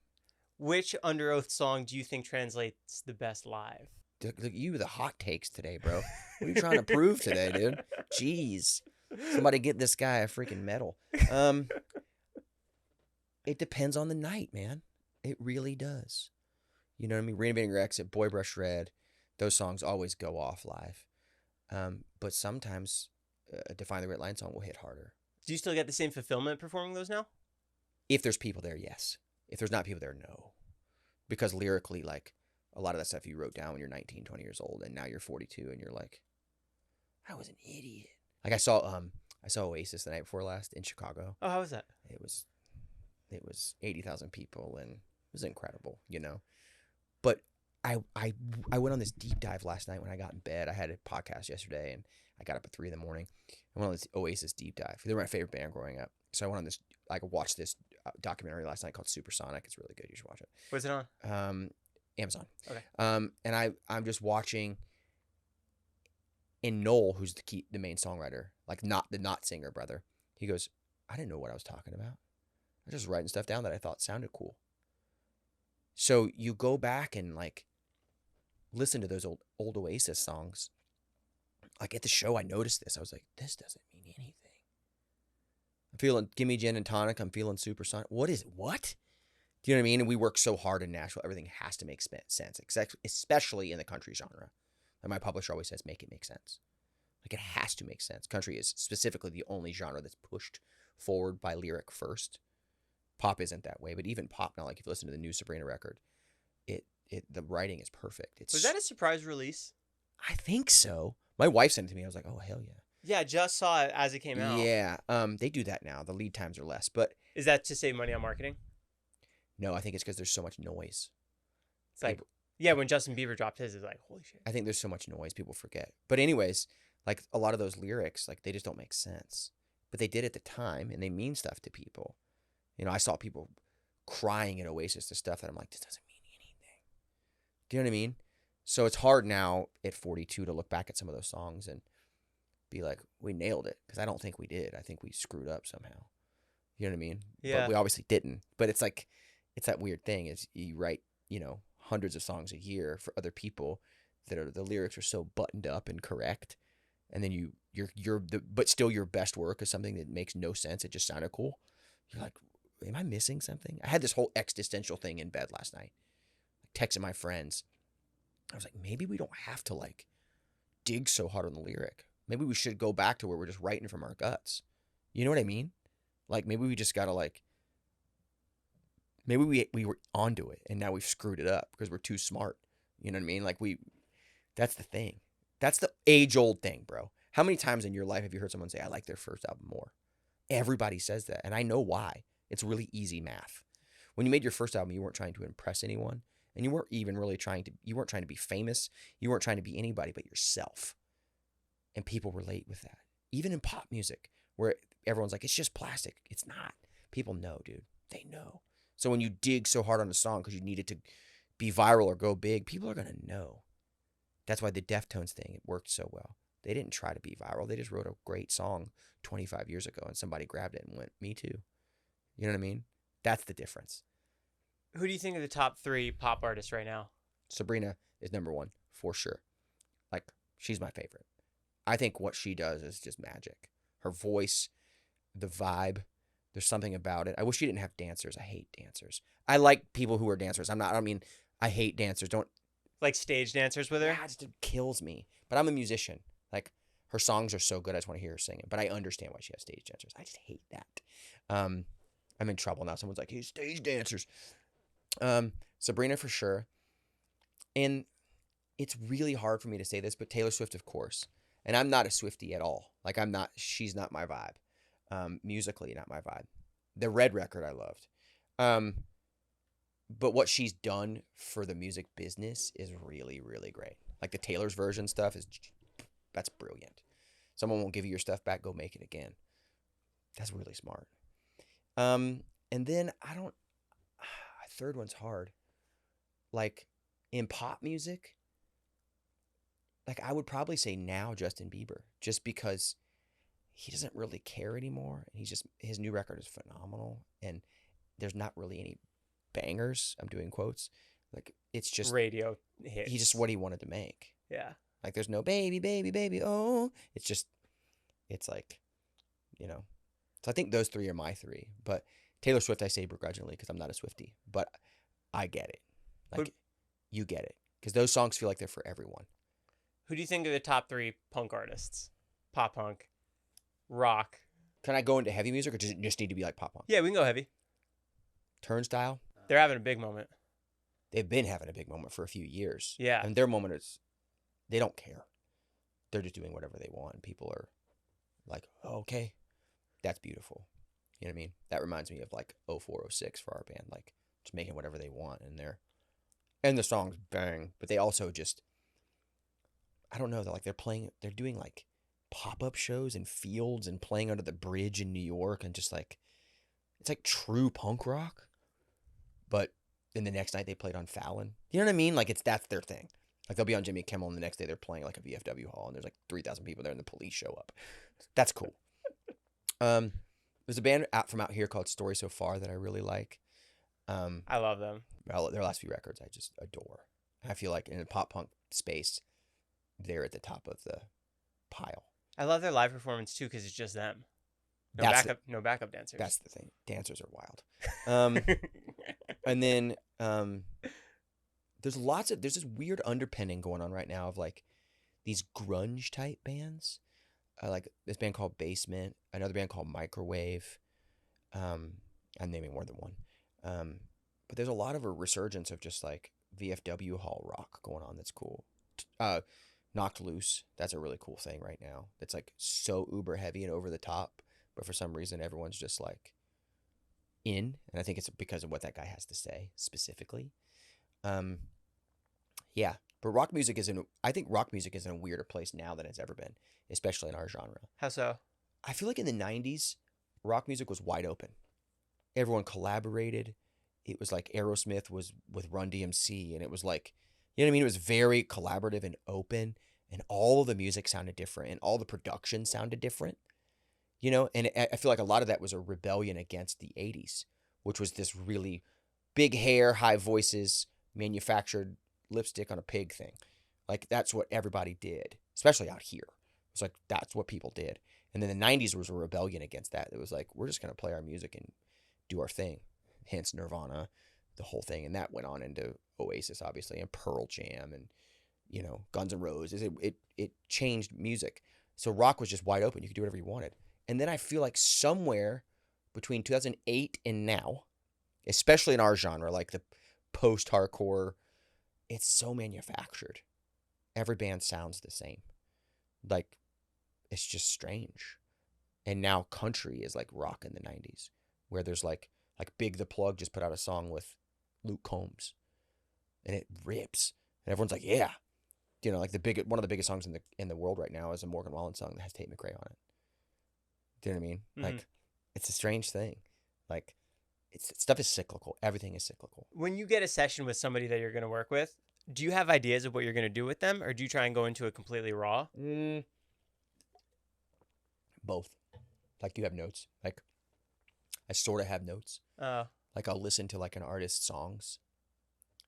[SPEAKER 2] Which Underoath song do you think translates the best live?
[SPEAKER 1] Look, you the hot takes today, bro. What are you trying to prove today, dude? Jeez. Somebody get this guy a freaking medal. It depends on the night, man. It really does. You know what I mean? Renovating Your Exit, Boy Brush Red, those songs always go off live. But sometimes Define the Red Line song will hit harder.
[SPEAKER 2] Do you still get the same fulfillment performing those now?
[SPEAKER 1] If there's people there, yes. If there's not people there, no. Because lyrically, like, a lot of that stuff you wrote down when you're 19, 20 years old, and now you're 42, and you're like, I was an idiot. Like I saw Oasis the night before last in Chicago.
[SPEAKER 2] Oh, how was that?
[SPEAKER 1] It was 80,000 people, and it was incredible, you know. But I went on this deep dive last night when I got in bed. I had a podcast yesterday, and I got up at 3 a.m. I went on this Oasis deep dive. They were my favorite band growing up, so I went on this. I watched this documentary last night called Supersonic. It's really good. You should watch it.
[SPEAKER 2] What's it on?
[SPEAKER 1] Amazon.
[SPEAKER 2] Okay.
[SPEAKER 1] And I'm just watching, and Noel, who's the main songwriter, like not singer brother, he goes, I didn't know what I was talking about. I was just writing stuff down that I thought sounded cool. So you go back and like listen to those old Oasis songs. Like at the show, I noticed this. I was like, this doesn't mean anything. I'm feeling Gimme Gin and Tonic. I'm feeling Supersonic. What is it? What? Do you know what I mean? And we work so hard in Nashville. Everything has to make sense, especially in the country genre. And my publisher always says, make it make sense. Like it has to make sense. Country is specifically the only genre that's pushed forward by lyric first. Pop isn't that way, but even pop now, like if you listen to the new Sabrina record, the writing is perfect.
[SPEAKER 2] Was that a surprise release?
[SPEAKER 1] I think so. My wife sent it to me. I was like, oh hell yeah.
[SPEAKER 2] Yeah, I just saw it as it came out.
[SPEAKER 1] Yeah. They do that now. The lead times are less, but
[SPEAKER 2] is that to save money on marketing?
[SPEAKER 1] No, I think it's because there's so much noise.
[SPEAKER 2] It's like, yeah, when Justin Bieber dropped his, it's like, holy shit.
[SPEAKER 1] I think there's so much noise, people forget. But anyways, like a lot of those lyrics, like they just don't make sense. But they did at the time, and they mean stuff to people. You know, I saw people crying at Oasis to stuff that I'm like, this doesn't mean anything. Do you know what I mean? So it's hard now at 42 to look back at some of those songs and be like, we nailed it. Because I don't think we did. I think we screwed up somehow. You know what I mean?
[SPEAKER 2] Yeah.
[SPEAKER 1] But we obviously didn't. But it's like, it's that weird thing is you write, you know, hundreds of songs a year for other people that are, the lyrics are so buttoned up and correct. And then but still your best work is something that makes no sense. It just sounded cool. You're like, am I missing something? I had this whole existential thing in bed last night. Texting my friends. I was like, maybe we don't have to like dig so hard on the lyric. Maybe we should go back to where we're just writing from our guts. You know what I mean? Like maybe we just gotta like, maybe we were onto it and now we've screwed it up because we're too smart. You know what I mean? Like that's the thing. That's the age-old thing, bro. How many times in your life have you heard someone say, I like their first album more? Everybody says that, and I know why. It's really easy math. When you made your first album, you weren't trying to impress anyone, and you weren't even really you weren't trying to be famous. You weren't trying to be anybody but yourself. And people relate with that. Even in pop music, where everyone's like, it's just plastic. It's not. People know, dude. They know. So when you dig so hard on a song because you need it to be viral or go big, people are going to know. That's why the Deftones thing, it worked so well. They didn't try to be viral. They just wrote a great song 25 years ago and somebody grabbed it and went, me too. You know what I mean? That's the difference.
[SPEAKER 2] Who do you think are the top 3 pop artists right now?
[SPEAKER 1] Sabrina is number 1 for sure. Like, she's my favorite. I think what she does is just magic. Her voice, the vibe, there's something about it. I wish she didn't have dancers. I hate dancers. I like people who are dancers. I hate dancers. Don't.
[SPEAKER 2] Like stage dancers with her?
[SPEAKER 1] Yeah, it kills me. But I'm a musician. Like, her songs are so good, I just want to hear her sing it. But I understand why she has stage dancers. I just hate that. I'm in trouble now. Someone's like, hey, stage dancers. Sabrina for sure. And it's really hard for me to say this, but Taylor Swift, of course. And I'm not a Swiftie at all. Like, she's not my vibe. Musically, not my vibe. The Red record I loved. But what she's done for the music business is really, really great. Like, the Taylor's version stuff that's brilliant. Someone won't give you your stuff back, go make it again. That's really smart. And then third one's hard. Like, in pop music, like, I would probably say now Justin Bieber, just because he doesn't really care anymore. His new record is phenomenal, and there's not really any bangers. I'm doing quotes. Like, it's just
[SPEAKER 2] radio hits.
[SPEAKER 1] He's just what he wanted to make.
[SPEAKER 2] Yeah.
[SPEAKER 1] Like, there's no baby, baby, baby, oh. It's like, you know. So I think those 3 are my 3. But Taylor Swift, I say begrudgingly because I'm not a Swiftie. But I get it. Like, you get it. Because those songs feel like they're for everyone.
[SPEAKER 2] Who do you think are the top 3 punk artists? Pop punk, rock.
[SPEAKER 1] Can I go into heavy music, or does it just need to be like pop punk?
[SPEAKER 2] Yeah, we can go heavy.
[SPEAKER 1] Turnstile.
[SPEAKER 2] They're having a big moment.
[SPEAKER 1] They've been having a big moment for a few years.
[SPEAKER 2] Yeah.
[SPEAKER 1] And their moment is, they don't care. They're just doing whatever they want. People are like, oh, okay, that's beautiful. You know what I mean? That reminds me of like 0406 for our band, like just making whatever they want in there. And the songs bang, but they also just, I don't know, they're doing like pop-up shows in fields and playing under the bridge in New York, and just like, it's like true punk rock. But then the next night they played on Fallon. You know what I mean? Like, that's their thing. Like, they'll be on Jimmy Kimmel, and the next day they're playing like a VFW hall, and there's like 3,000 people there, and the police show up. That's cool. There's a band from out here called Story So Far that I really like.
[SPEAKER 2] I love them.
[SPEAKER 1] Well, their last few records I just adore. I feel like in the pop punk space, they're at the top of the pile.
[SPEAKER 2] I love their live performance too, because it's just them. No backup dancers.
[SPEAKER 1] That's the thing. Dancers are wild. And then there's this weird underpinning going on right now of like these grunge type bands. Like this band called Basement, another band called Microwave. I'm naming more than one. But there's a lot of a resurgence of just like VFW hall rock going on. That's cool. Knocked Loose. That's a really cool thing right now. It's like so uber heavy and over the top, but for some reason everyone's just like in, and I think it's because of what that guy has to say specifically. Yeah, but I think rock music is in a weirder place now than it's ever been, especially in our genre.
[SPEAKER 2] How so?
[SPEAKER 1] I feel like in the 90s, rock music was wide open. Everyone collaborated. It was like Aerosmith was with Run DMC, and it was like, you know what I mean? It was very collaborative and open, and all of the music sounded different, and all the production sounded different, you know? And I feel like a lot of that was a rebellion against the 80s, which was this really big hair, high voices, manufactured lipstick on a pig thing. Like, that's what everybody did, especially out here. It's like, that's what people did. And then the 90s was a rebellion against that. It was like, we're just going to play our music and do our thing. Hence Nirvana, the whole thing. And that went on into Oasis, obviously, and Pearl Jam, and, you know, Guns N' Roses. It changed music. So rock was just wide open. You could do whatever you wanted. And then I feel like somewhere between 2008 and now, especially in our genre, like the post-hardcore, it's so manufactured. Every band sounds the same. Like, it's just strange. And now country is like rock in the 90s, where there's like Big the Plug just put out a song with Luke Combs, and it rips, and everyone's like, yeah, you know, like one of the biggest songs in the world right now is a Morgan Wallen song that has Tate McRae on it. Do you know what I mean? Mm-hmm. Like, it's a strange thing. Like, stuff is cyclical. Everything is cyclical.
[SPEAKER 2] When you get a session with somebody that you're going to work with, do you have ideas of what you're going to do with them, or do you try and go into it completely raw?
[SPEAKER 1] Both. Like, you have notes. Like, I sort of have notes. Like I'll listen to like an artist's songs,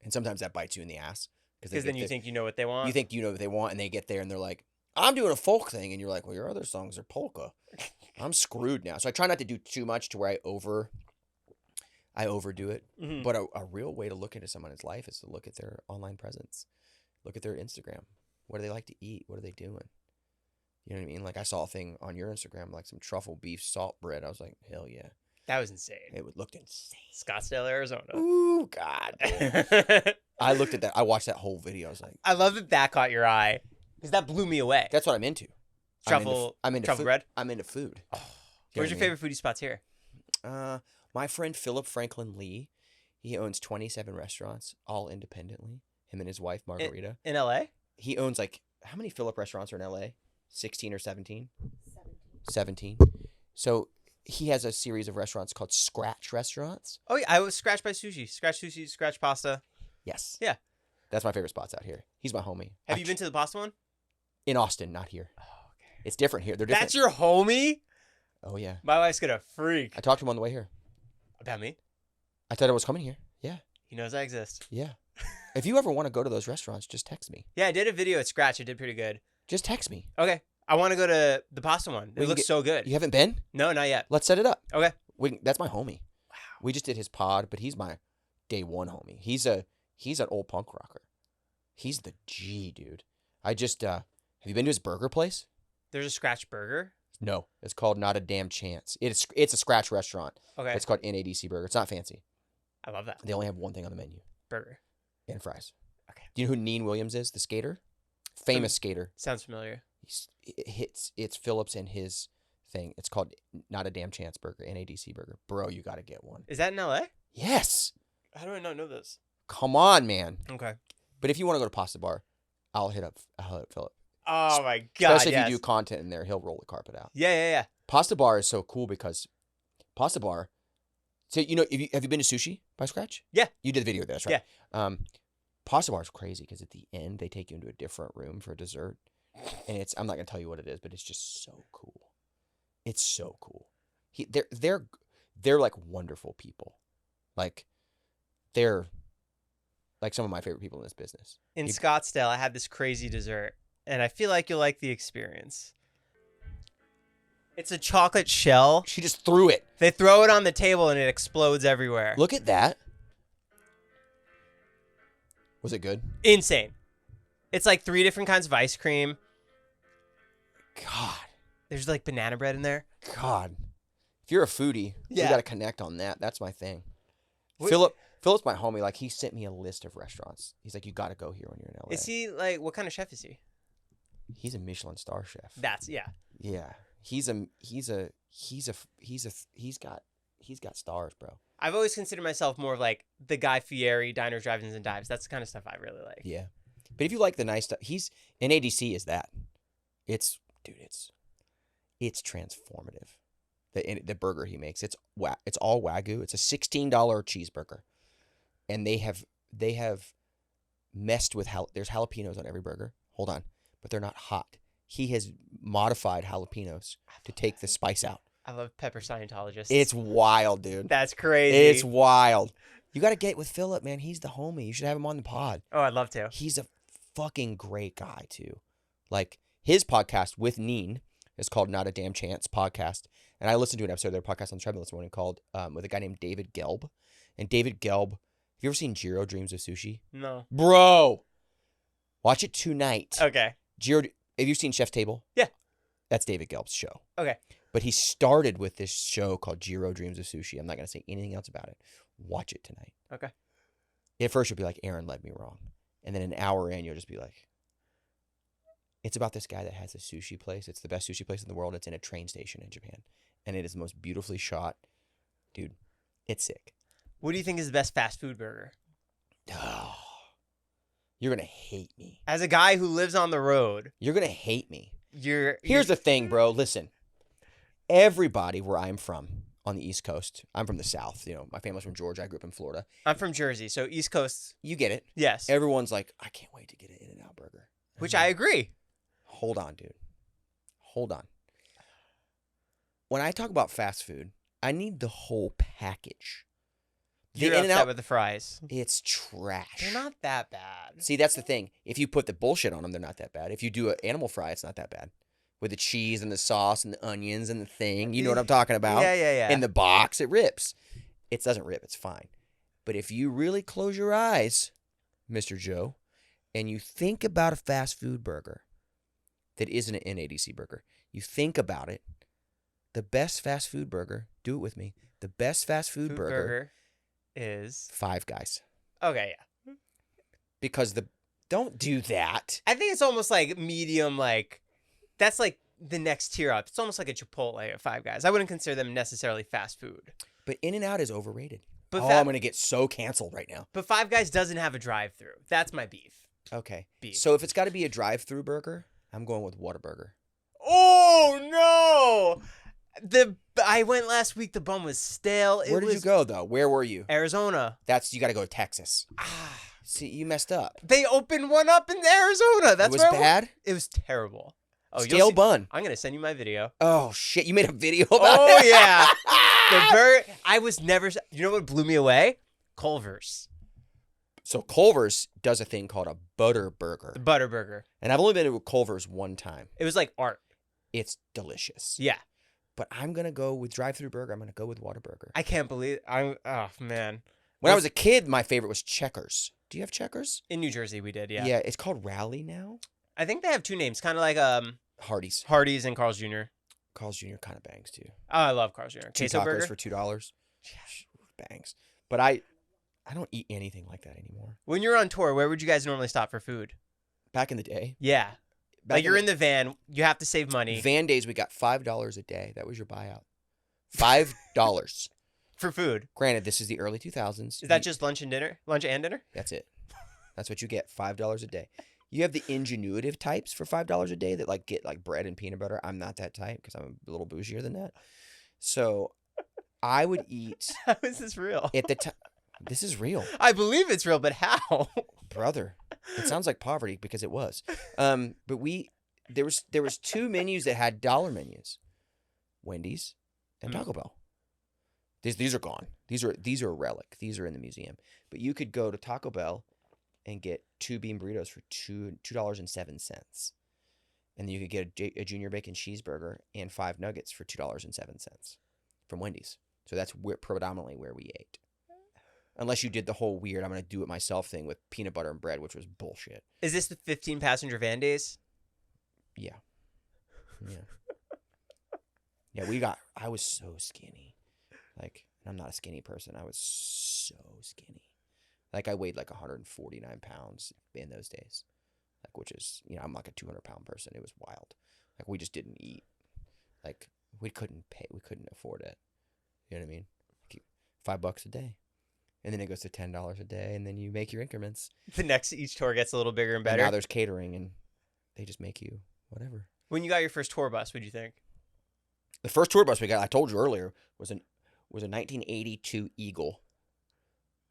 [SPEAKER 1] and sometimes that bites you in the ass
[SPEAKER 2] Because then you think you know what they want.
[SPEAKER 1] you think you know what they want, and they get there and they're like, "I'm doing a folk thing," and you're like, "Well, your other songs are polka." I'm screwed now. So I try not to do too much to where I overdo it.
[SPEAKER 2] Mhm.
[SPEAKER 1] But a real way to look into someone's life is to look at their online presence, look at their Instagram. What do they like to eat? What are they doing? You know what I mean? Like I saw a thing on your Instagram, like some truffle beef salt bread. I was like, hell yeah.
[SPEAKER 2] That was insane.
[SPEAKER 1] It looked insane.
[SPEAKER 2] Scottsdale, Arizona.
[SPEAKER 1] Ooh, God. Dude. I looked at that. I watched that whole video. I was like,
[SPEAKER 2] I love that caught your eye because that blew me away.
[SPEAKER 1] that's what I'm into.
[SPEAKER 2] Truffle
[SPEAKER 1] Truffle
[SPEAKER 2] bread?
[SPEAKER 1] I'm into food.
[SPEAKER 2] Oh.
[SPEAKER 1] You know
[SPEAKER 2] Where's
[SPEAKER 1] what
[SPEAKER 2] your
[SPEAKER 1] I mean?
[SPEAKER 2] favorite foodie spots here?
[SPEAKER 1] My friend Philip Franklin Lee, he owns 27 restaurants, all independently. Him and his wife, Margarita.
[SPEAKER 2] In LA?
[SPEAKER 1] He owns like, how many Philip restaurants are in LA? 16 or 17? 17. So he has a series of restaurants called Scratch Restaurants.
[SPEAKER 2] Oh, yeah. I was Scratch by Sushi. Scratch Sushi, Scratch Pasta.
[SPEAKER 1] Yes.
[SPEAKER 2] Yeah.
[SPEAKER 1] That's my favorite spots out here. He's my homie.
[SPEAKER 2] Have you been to the pasta one?
[SPEAKER 1] In Austin, not here.
[SPEAKER 2] Oh, okay.
[SPEAKER 1] It's different here. They're different.
[SPEAKER 2] That's your homie?
[SPEAKER 1] Oh, yeah.
[SPEAKER 2] My wife's gonna freak.
[SPEAKER 1] I talked to him on the way here.
[SPEAKER 2] About me?
[SPEAKER 1] I thought I was coming here. Yeah.
[SPEAKER 2] He knows I exist.
[SPEAKER 1] Yeah. If you ever want to go to those restaurants, just text me.
[SPEAKER 2] Yeah, I did a video at Scratch. It did pretty good.
[SPEAKER 1] Just text me.
[SPEAKER 2] Okay. I want to go to the pasta one.
[SPEAKER 1] We
[SPEAKER 2] It
[SPEAKER 1] can
[SPEAKER 2] looks
[SPEAKER 1] get-
[SPEAKER 2] so good.
[SPEAKER 1] You haven't been?
[SPEAKER 2] No, not yet.
[SPEAKER 1] Let's set it up.
[SPEAKER 2] Okay.
[SPEAKER 1] That's my homie. Wow. We just did his pod, but he's my day one homie. He's an old punk rocker. He's the G, dude. I just have you been to his burger place?
[SPEAKER 2] There's a Scratch burger.
[SPEAKER 1] No. It's called Not a Damn Chance. It's a Scratch restaurant.
[SPEAKER 2] Okay.
[SPEAKER 1] It's called NADC Burger. It's not fancy.
[SPEAKER 2] I love that.
[SPEAKER 1] They only have one thing on the menu.
[SPEAKER 2] Burger.
[SPEAKER 1] And fries.
[SPEAKER 2] Okay.
[SPEAKER 1] Do you know who Neen Williams is? The skater? Famous skater.
[SPEAKER 2] Sounds familiar.
[SPEAKER 1] It's Phillips and his thing. It's called Not a Damn Chance Burger, NADC Burger. Bro, you got to get one.
[SPEAKER 2] Is that in LA?
[SPEAKER 1] Yes.
[SPEAKER 2] How do I not know this?
[SPEAKER 1] Come on, man.
[SPEAKER 2] Okay.
[SPEAKER 1] But if you want to go to Pasta Bar, I'll hit up Philip.
[SPEAKER 2] Oh my god.
[SPEAKER 1] Especially
[SPEAKER 2] yes.
[SPEAKER 1] if you do content in there, he'll roll the carpet out.
[SPEAKER 2] Yeah.
[SPEAKER 1] Pasta Bar is so cool because Pasta Bar. So have you been to Sushi by Scratch?
[SPEAKER 2] Yeah.
[SPEAKER 1] You did the video there, that's right. Yeah. Pasta Bar is crazy because at the end they take you into a different room for dessert, and I'm not gonna tell you what it is, but it's just so cool. It's so cool. They're like wonderful people, like they're like some of my favorite people in this business.
[SPEAKER 2] In Scottsdale, I had this crazy dessert, and I feel like you'll like the experience. It's a chocolate shell.
[SPEAKER 1] She just threw it.
[SPEAKER 2] They throw it on the table and it explodes everywhere.
[SPEAKER 1] Look at that. Was it good?
[SPEAKER 2] Insane. It's like 3 different kinds of ice cream.
[SPEAKER 1] God.
[SPEAKER 2] There's like banana bread in there.
[SPEAKER 1] God. If you're a foodie,
[SPEAKER 2] Yeah.
[SPEAKER 1] you got to connect on that. That's my thing.
[SPEAKER 2] What-
[SPEAKER 1] Philip's my homie. Like, he sent me a list of restaurants. He's like, you got to go here when you're in LA.
[SPEAKER 2] Is he like, what kind of chef is he?
[SPEAKER 1] He's a Michelin star chef.
[SPEAKER 2] Yeah.
[SPEAKER 1] Yeah. He's got stars, bro.
[SPEAKER 2] I've always considered myself more of like the Guy Fieri, diners, drive-ins, and dives. That's the kind of stuff I really like.
[SPEAKER 1] Yeah. But if you like the nice stuff, NADC is that. It's transformative. The burger he makes, it's all Wagyu. It's a $16 cheeseburger. And they have messed with there's jalapenos on every burger. Hold on. But they're not hot. He has modified jalapenos to take the spice out.
[SPEAKER 2] I love pepper Scientologists.
[SPEAKER 1] It's wild, dude.
[SPEAKER 2] That's crazy.
[SPEAKER 1] It's wild. You got to get with Philip, man. He's the homie. You should have him on the pod.
[SPEAKER 2] Oh, I'd love to.
[SPEAKER 1] He's a fucking great guy, too. Like, his podcast with Neen is called Not a Damn Chance Podcast. And I listened to an episode of their podcast on the treadmill this morning called, with a guy named David Gelb. And David Gelb, have you ever seen Jiro Dreams of Sushi?
[SPEAKER 2] No.
[SPEAKER 1] Bro! Watch it tonight.
[SPEAKER 2] Okay.
[SPEAKER 1] Jiro, have you seen Chef's Table?
[SPEAKER 2] Yeah.
[SPEAKER 1] That's David Gelb's show.
[SPEAKER 2] Okay.
[SPEAKER 1] But he started with this show called Jiro Dreams of Sushi. I'm not going to say anything else about it. Watch it tonight.
[SPEAKER 2] Okay.
[SPEAKER 1] At first, you'll be like, Aaron led me wrong. And then an hour in, you'll just be like, it's about this guy that has a sushi place. It's the best sushi place in the world. It's in a train station in Japan. And it is the most beautifully shot. Dude, it's sick.
[SPEAKER 2] What do you think is the best fast food burger?
[SPEAKER 1] Oh, you're going to hate me.
[SPEAKER 2] As a guy who lives on the road,
[SPEAKER 1] You're going to hate me.
[SPEAKER 2] Here's
[SPEAKER 1] the thing, bro. Listen. Everybody where I'm from on the East Coast, I'm from the South. You know, my family's from Georgia. I grew up in Florida.
[SPEAKER 2] I'm from Jersey, so East Coast.
[SPEAKER 1] You get it.
[SPEAKER 2] Yes.
[SPEAKER 1] Everyone's like, I can't wait to get an In-N-Out burger.
[SPEAKER 2] Which I agree.
[SPEAKER 1] Hold on, dude. Hold on. When I talk about fast food, I need the whole package.
[SPEAKER 2] You're
[SPEAKER 1] In-N-Out,
[SPEAKER 2] upset with the fries.
[SPEAKER 1] it's trash.
[SPEAKER 2] They're not that bad.
[SPEAKER 1] See, that's the thing. If you put the bullshit on them, they're not that bad. If you do an animal fry, it's not that bad. With the cheese and the sauce and the onions and the thing. You know what I'm talking about?
[SPEAKER 2] Yeah.
[SPEAKER 1] In the box, it rips. It doesn't rip. It's fine. But if you really close your eyes, Mr. Joe, and you think about a fast food burger that isn't an NADC burger, you think about it, the best fast food burger, do it with me, the best fast food burger
[SPEAKER 2] is
[SPEAKER 1] Five Guys.
[SPEAKER 2] okay. Yeah,
[SPEAKER 1] Because don't do that.
[SPEAKER 2] I think it's almost like medium. Like that's like the next tier up. It's almost like a Chipotle at Five Guys. I wouldn't consider them necessarily fast food.
[SPEAKER 1] But In-N-Out is overrated.
[SPEAKER 2] But
[SPEAKER 1] I'm going to get so canceled right now.
[SPEAKER 2] But Five Guys doesn't have a drive-through. That's my beef.
[SPEAKER 1] Okay.
[SPEAKER 2] Beef.
[SPEAKER 1] So if it's got to be a drive-through burger, I'm going with Whataburger.
[SPEAKER 2] Oh no! I went last week. The bun was stale.
[SPEAKER 1] Where did you go though? Where were you?
[SPEAKER 2] Arizona.
[SPEAKER 1] You got to go to Texas. See, you messed up.
[SPEAKER 2] They opened one up in Arizona. That's
[SPEAKER 1] it was
[SPEAKER 2] where
[SPEAKER 1] bad.
[SPEAKER 2] It was terrible. Oh,
[SPEAKER 1] Stale bun.
[SPEAKER 2] I'm gonna send you my video.
[SPEAKER 1] Oh shit! You made a video about
[SPEAKER 2] Oh
[SPEAKER 1] it?
[SPEAKER 2] yeah. The burger. I was never. You know what blew me away? Culver's.
[SPEAKER 1] So Culver's does a thing called a butter burger,
[SPEAKER 2] The butter burger.
[SPEAKER 1] and I've only been to Culver's one time.
[SPEAKER 2] It was like art.
[SPEAKER 1] It's delicious.
[SPEAKER 2] Yeah.
[SPEAKER 1] But I'm gonna go with drive-through burger. I'm gonna go with Whataburger.
[SPEAKER 2] I can't believe. Oh man.
[SPEAKER 1] When I was a kid, my favorite was Checkers. Do you have Checkers?
[SPEAKER 2] In New Jersey, we did. Yeah.
[SPEAKER 1] Yeah, it's called Rally now.
[SPEAKER 2] I think they have two names, kind of like
[SPEAKER 1] Hardee's.
[SPEAKER 2] Hardee's and Carl's Jr.
[SPEAKER 1] Carl's Jr. kind of bangs too.
[SPEAKER 2] Oh, I love Carl's Jr.
[SPEAKER 1] Two
[SPEAKER 2] Queso
[SPEAKER 1] tacos
[SPEAKER 2] burger
[SPEAKER 1] for $2. Bangs. But I don't eat anything like that anymore.
[SPEAKER 2] When you're on tour, where would you guys normally stop for food?
[SPEAKER 1] Back in the day.
[SPEAKER 2] Yeah.
[SPEAKER 1] Back
[SPEAKER 2] Like you're in the van, you have to save money
[SPEAKER 1] van days. We got $5 a day. That was your buyout. $5.
[SPEAKER 2] for food.
[SPEAKER 1] Granted, this is the early 2000s.
[SPEAKER 2] Is that just lunch and dinner? Lunch and dinner?
[SPEAKER 1] That's it. That's what you get. $5 a day. You have the ingenuitive types for $5 a day that like get like bread and peanut butter. I'm not that type because I'm a little bougier than that. So I would eat
[SPEAKER 2] How is this real?
[SPEAKER 1] at the time. This is real,
[SPEAKER 2] I believe it's real, but how?
[SPEAKER 1] brother. It sounds like poverty because it was. But there was two menus that had dollar menus, Wendy's and Taco Bell. These are gone. These are a relic. These are in the museum. But you could go to Taco Bell and get 2 bean burritos for $2.07, and then you could get a junior bacon cheeseburger and 5 nuggets for $2.07 from Wendy's. So that's predominantly where we ate. Unless you did the whole weird, I'm going to do it myself thing with peanut butter and bread, which was bullshit.
[SPEAKER 2] Is this the 15-passenger van days?
[SPEAKER 1] Yeah. Yeah, I was so skinny. Like, I'm not a skinny person. I was so skinny. Like, I weighed like 149 pounds in those days. Like, which is, I'm like a 200-pound person. It was wild. Like, we just didn't eat. Like, we couldn't afford it. You know what I mean? $5 a day. And then it goes to $10 a day, and then you make your increments.
[SPEAKER 2] Each tour gets a little bigger and
[SPEAKER 1] And
[SPEAKER 2] better.
[SPEAKER 1] now there's catering, and they just make you whatever.
[SPEAKER 2] When you got your first tour bus, what'd you think?
[SPEAKER 1] The first tour bus we got, I told you earlier, was a 1982 Eagle,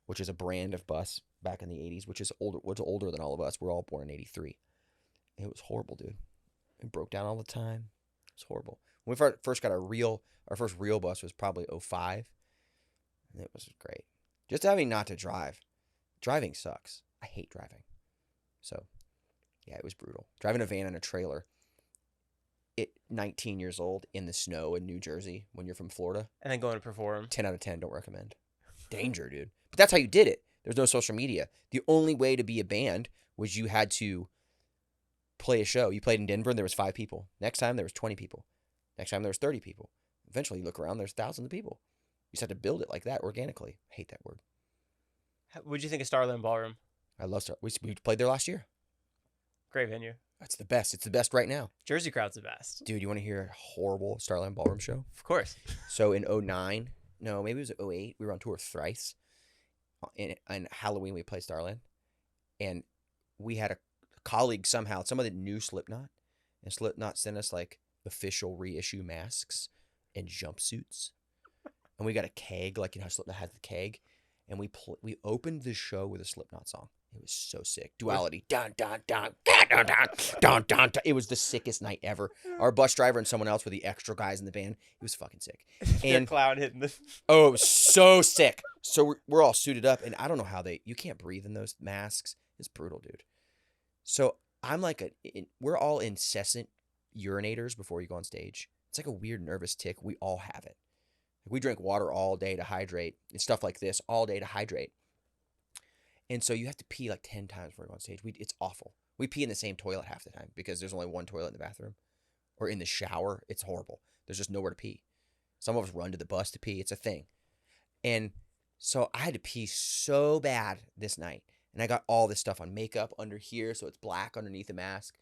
[SPEAKER 1] which is a brand of bus back in the 80s, which is older than all of us. We're all born in 83. It was horrible, dude. It broke down all the time. It was horrible. When we first got our first real bus was probably 05. And it was great. Just having not to drive. Driving sucks. I hate driving. So, yeah, it was brutal. Driving a van and a trailer at 19 years old in the snow in New Jersey when you're from Florida.
[SPEAKER 2] And then going to perform.
[SPEAKER 1] 10 out of 10, don't recommend. Danger, dude. But that's how you did it. There's no social media. The only way to be a band was you had to play a show. You played in Denver and there was 5 people. Next time there was 20 people. Next time there was 30 people. Eventually you look around, there's thousands of people. You just have to build it like that organically. I hate that word.
[SPEAKER 2] What'd you think of Starland Ballroom?
[SPEAKER 1] I love Star. We played there last year.
[SPEAKER 2] Great venue.
[SPEAKER 1] That's the best. It's the best right now.
[SPEAKER 2] Jersey crowd's the best.
[SPEAKER 1] Dude, you want to hear a horrible Starland Ballroom show?
[SPEAKER 2] Of course.
[SPEAKER 1] So in 09, no, maybe it was 08, we were on tour thrice. On Halloween, we played Starland. And we had a colleague somehow, somebody that knew Slipknot. And Slipknot sent us like official reissue masks and jumpsuits. And we got a keg, like, how Slipknot has the keg. And we opened the show with a Slipknot song. It was so sick. Duality. Dun, dun, dun, dun, dun, dun, dun, dun, dun. It was the sickest night ever. Our bus driver and someone else were the extra guys in the band. It was fucking sick.
[SPEAKER 2] Your
[SPEAKER 1] And
[SPEAKER 2] clown hitting the.
[SPEAKER 1] oh, it was so sick. So we're all suited up, and I don't know how you can't breathe in those masks. It's brutal, dude. So I'm like we're all incessant urinators before you go on stage. It's like a weird nervous tick. We all have it. We drink water all day to hydrate and stuff like this all day to hydrate. And so you have to pee like 10 times before you go on stage. It's awful. We pee in the same toilet half the time because there's only one toilet in the bathroom or in the shower. It's horrible. There's just nowhere to pee. Some of us run to the bus to pee. It's a thing. And so I had to pee so bad this night. And I got all this stuff on makeup under here, so it's black underneath the mask.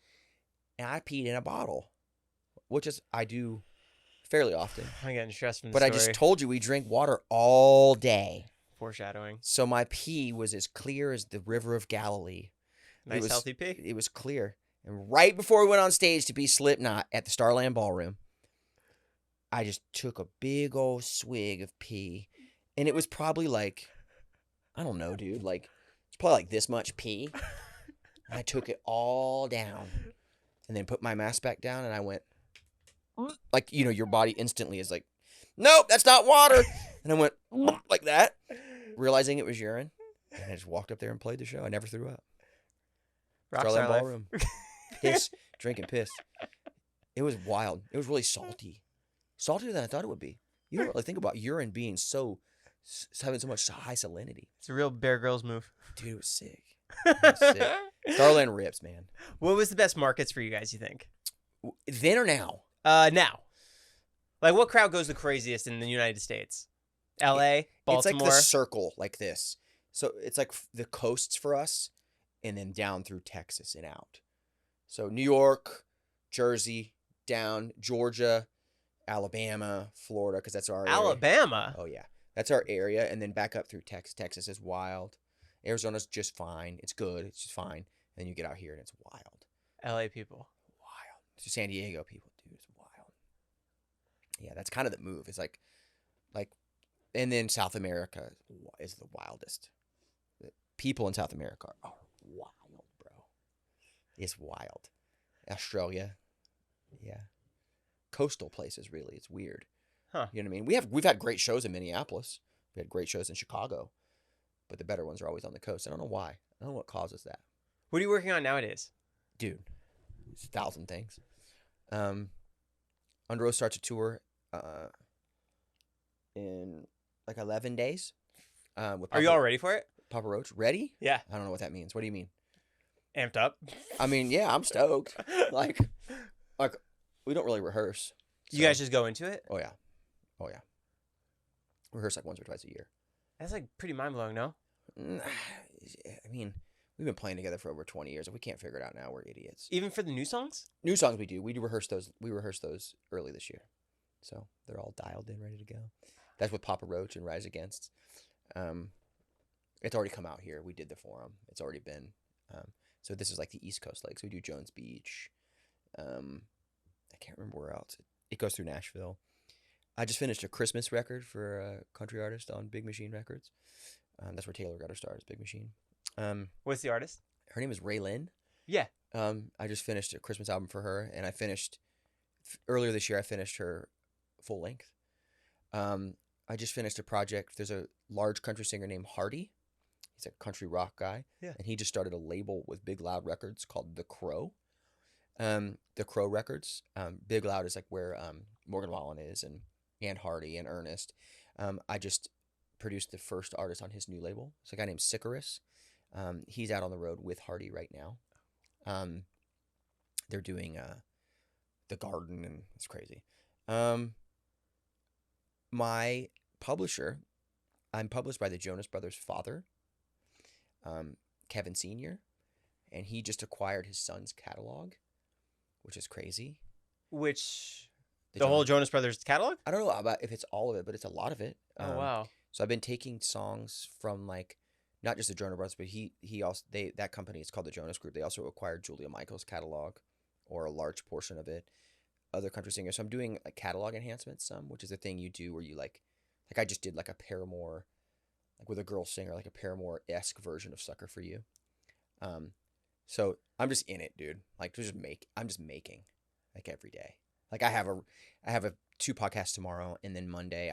[SPEAKER 1] And I peed in a bottle, which is I do fairly often.
[SPEAKER 2] I'm getting stressed from the
[SPEAKER 1] But
[SPEAKER 2] story.
[SPEAKER 1] I just told you we drink water all day.
[SPEAKER 2] Foreshadowing.
[SPEAKER 1] So my pee was as clear as the river of Galilee.
[SPEAKER 2] Nice healthy pee.
[SPEAKER 1] It was clear. And right before we went on stage to be Slipknot at the Starland Ballroom, I just took a big old swig of pee. And it was probably like, I don't know, dude. Like, it's probably like this much pee. And I took it all down. And then put my mask back down and I went, like, you know, your body instantly is like, nope, that's not water. And I went like that, realizing it was urine. And I just walked up there and played the show. I never threw up.
[SPEAKER 2] Rockstar
[SPEAKER 1] Starland
[SPEAKER 2] life.
[SPEAKER 1] Ballroom. Piss, drinking piss. It was wild. It was really salty. Saltier than I thought it would be. You don't really think about urine being having so much high salinity.
[SPEAKER 2] It's a real Bear Grylls move.
[SPEAKER 1] Dude, it was sick. It was sick. Starland rips, man.
[SPEAKER 2] What was the best markets for you guys, you think?
[SPEAKER 1] Then or now?
[SPEAKER 2] Now. Like, what crowd goes the craziest in the United States? L.A., Baltimore?
[SPEAKER 1] It's like the circle like this. So it's like the coasts for us and then down through Texas and out. So New York, Jersey, down, Georgia, Alabama, Florida, because that's our area.
[SPEAKER 2] Alabama?
[SPEAKER 1] Oh, yeah. That's our area. And then back up through Texas. Texas is wild. Arizona's just fine. It's good. It's just fine. And then you get out here and it's wild.
[SPEAKER 2] L.A. people.
[SPEAKER 1] Wild. So San Diego people, dude, it's wild. Yeah, that's kind of the move. It's like, and then South America is the wildest. The people in South America are wild, bro. It's wild. Australia, yeah. Coastal places, really. It's weird.
[SPEAKER 2] Huh.
[SPEAKER 1] You know what I mean? We've had great shows in Minneapolis. We had great shows in Chicago. But the better ones are always on the coast. I don't know why. I don't know what causes that.
[SPEAKER 2] What are you working on nowadays?
[SPEAKER 1] Dude, it's 1,000 things. Underoath starts a tour in like 11 days. With
[SPEAKER 2] Are you all ready for it?
[SPEAKER 1] Papa Roach? Ready?
[SPEAKER 2] Yeah.
[SPEAKER 1] I don't know what that means. What do you mean?
[SPEAKER 2] Amped up?
[SPEAKER 1] I mean, yeah, I'm stoked. like we don't really rehearse.
[SPEAKER 2] You guys just go into it?
[SPEAKER 1] Oh, yeah. Oh, yeah. Rehearse like once or twice a year.
[SPEAKER 2] That's like pretty mind-blowing, no?
[SPEAKER 1] I mean, we've been playing together for over 20 years. If we can't figure it out now, we're idiots.
[SPEAKER 2] Even for the new songs?
[SPEAKER 1] New songs we do. We rehearsed those early this year. So they're all dialed in, ready to go. That's with Papa Roach and Rise Against. It's already come out here. We did the Forum. It's already been. So this is like the East Coast legs. We do Jones Beach. I can't remember where else. It goes through Nashville. I just finished a Christmas record for a country artist on Big Machine Records. That's where Taylor got her start, is Big Machine.
[SPEAKER 2] What's the artist?
[SPEAKER 1] Her name is Raylyn.
[SPEAKER 2] Yeah.
[SPEAKER 1] I just finished a Christmas album for her, and I finished earlier this year. I finished her full length. I just finished a project. There's a large country singer named Hardy. He's a country rock guy.
[SPEAKER 2] Yeah.
[SPEAKER 1] And he just started a label with Big Loud Records called The Crow. The Crow Records. Big Loud is like where Morgan Wallen is, and Hardy and Ernest. I just produced the first artist on his new label. It's a guy named Sicarus. He's out on the road with Hardy right now. They're doing The Garden, and it's crazy. My publisher, I'm published by the Jonas Brothers' father, Kevin Sr., and he just acquired his son's catalog, which is crazy.
[SPEAKER 2] Which, the whole Jonas Brothers catalog?
[SPEAKER 1] I don't know about if it's all of it, but it's a lot of it.
[SPEAKER 2] Oh, wow.
[SPEAKER 1] So I've been taking songs from like, not just the Jonas Brothers, but he also, that company, it's called the Jonas Group. They also acquired Julia Michaels' catalog, or a large portion of it. Other country singers. So I'm doing like catalog enhancements, which is a thing you do where you like I just did like a Paramore, like with a girl singer, like a Paramore-esque version of Sucker for You. So I'm just in it, dude. Like I'm just making like every day. Like I have a 2 podcasts tomorrow, and then Monday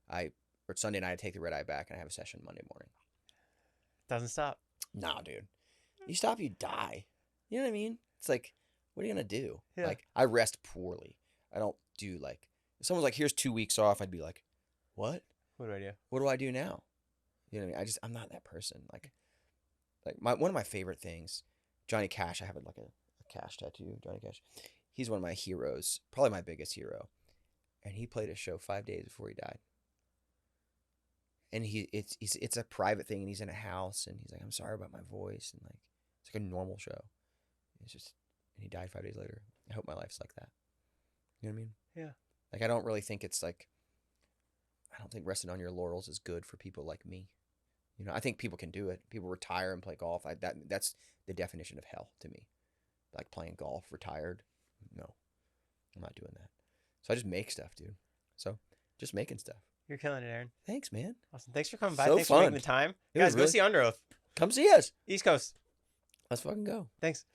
[SPEAKER 1] or Sunday night I take the red eye back and I have a session Monday morning.
[SPEAKER 2] Doesn't stop.
[SPEAKER 1] Nah, dude. You stop, you die. You know what I mean? It's like, what are you gonna do?
[SPEAKER 2] Yeah.
[SPEAKER 1] Like I rest poorly. I don't do like if someone's like, here's 2 weeks off, I'd be like, what?
[SPEAKER 2] What do I do?
[SPEAKER 1] What do I do now? You know what I mean? I'm not that person. Like one of my favorite things, Johnny Cash. I have like a Cash tattoo. Johnny Cash. He's one of my heroes, probably my biggest hero. And he played a show 5 days before he died. And it's a private thing, and he's in a house, and he's like, I'm sorry about my voice, and like it's like a normal show. It's just, and he died 5 days later. I hope my life's like that. You know what I mean?
[SPEAKER 2] Yeah.
[SPEAKER 1] Like I don't really think it's like, I don't think resting on your laurels is good for people like me. You know, I think people can do it. People retire and play golf. That's the definition of hell to me. Like playing golf, retired. No, I'm not doing that. So I just make stuff, dude. So just making stuff.
[SPEAKER 2] You're killing it, Aaron.
[SPEAKER 1] Thanks, man.
[SPEAKER 2] Awesome. Thanks for coming by.
[SPEAKER 1] So
[SPEAKER 2] Thanks
[SPEAKER 1] fun.
[SPEAKER 2] for making the time.
[SPEAKER 1] It
[SPEAKER 2] Guys,
[SPEAKER 1] was
[SPEAKER 2] go
[SPEAKER 1] really-
[SPEAKER 2] see Underoath.
[SPEAKER 1] Come see us.
[SPEAKER 2] East Coast.
[SPEAKER 1] Let's fucking go.
[SPEAKER 2] Thanks.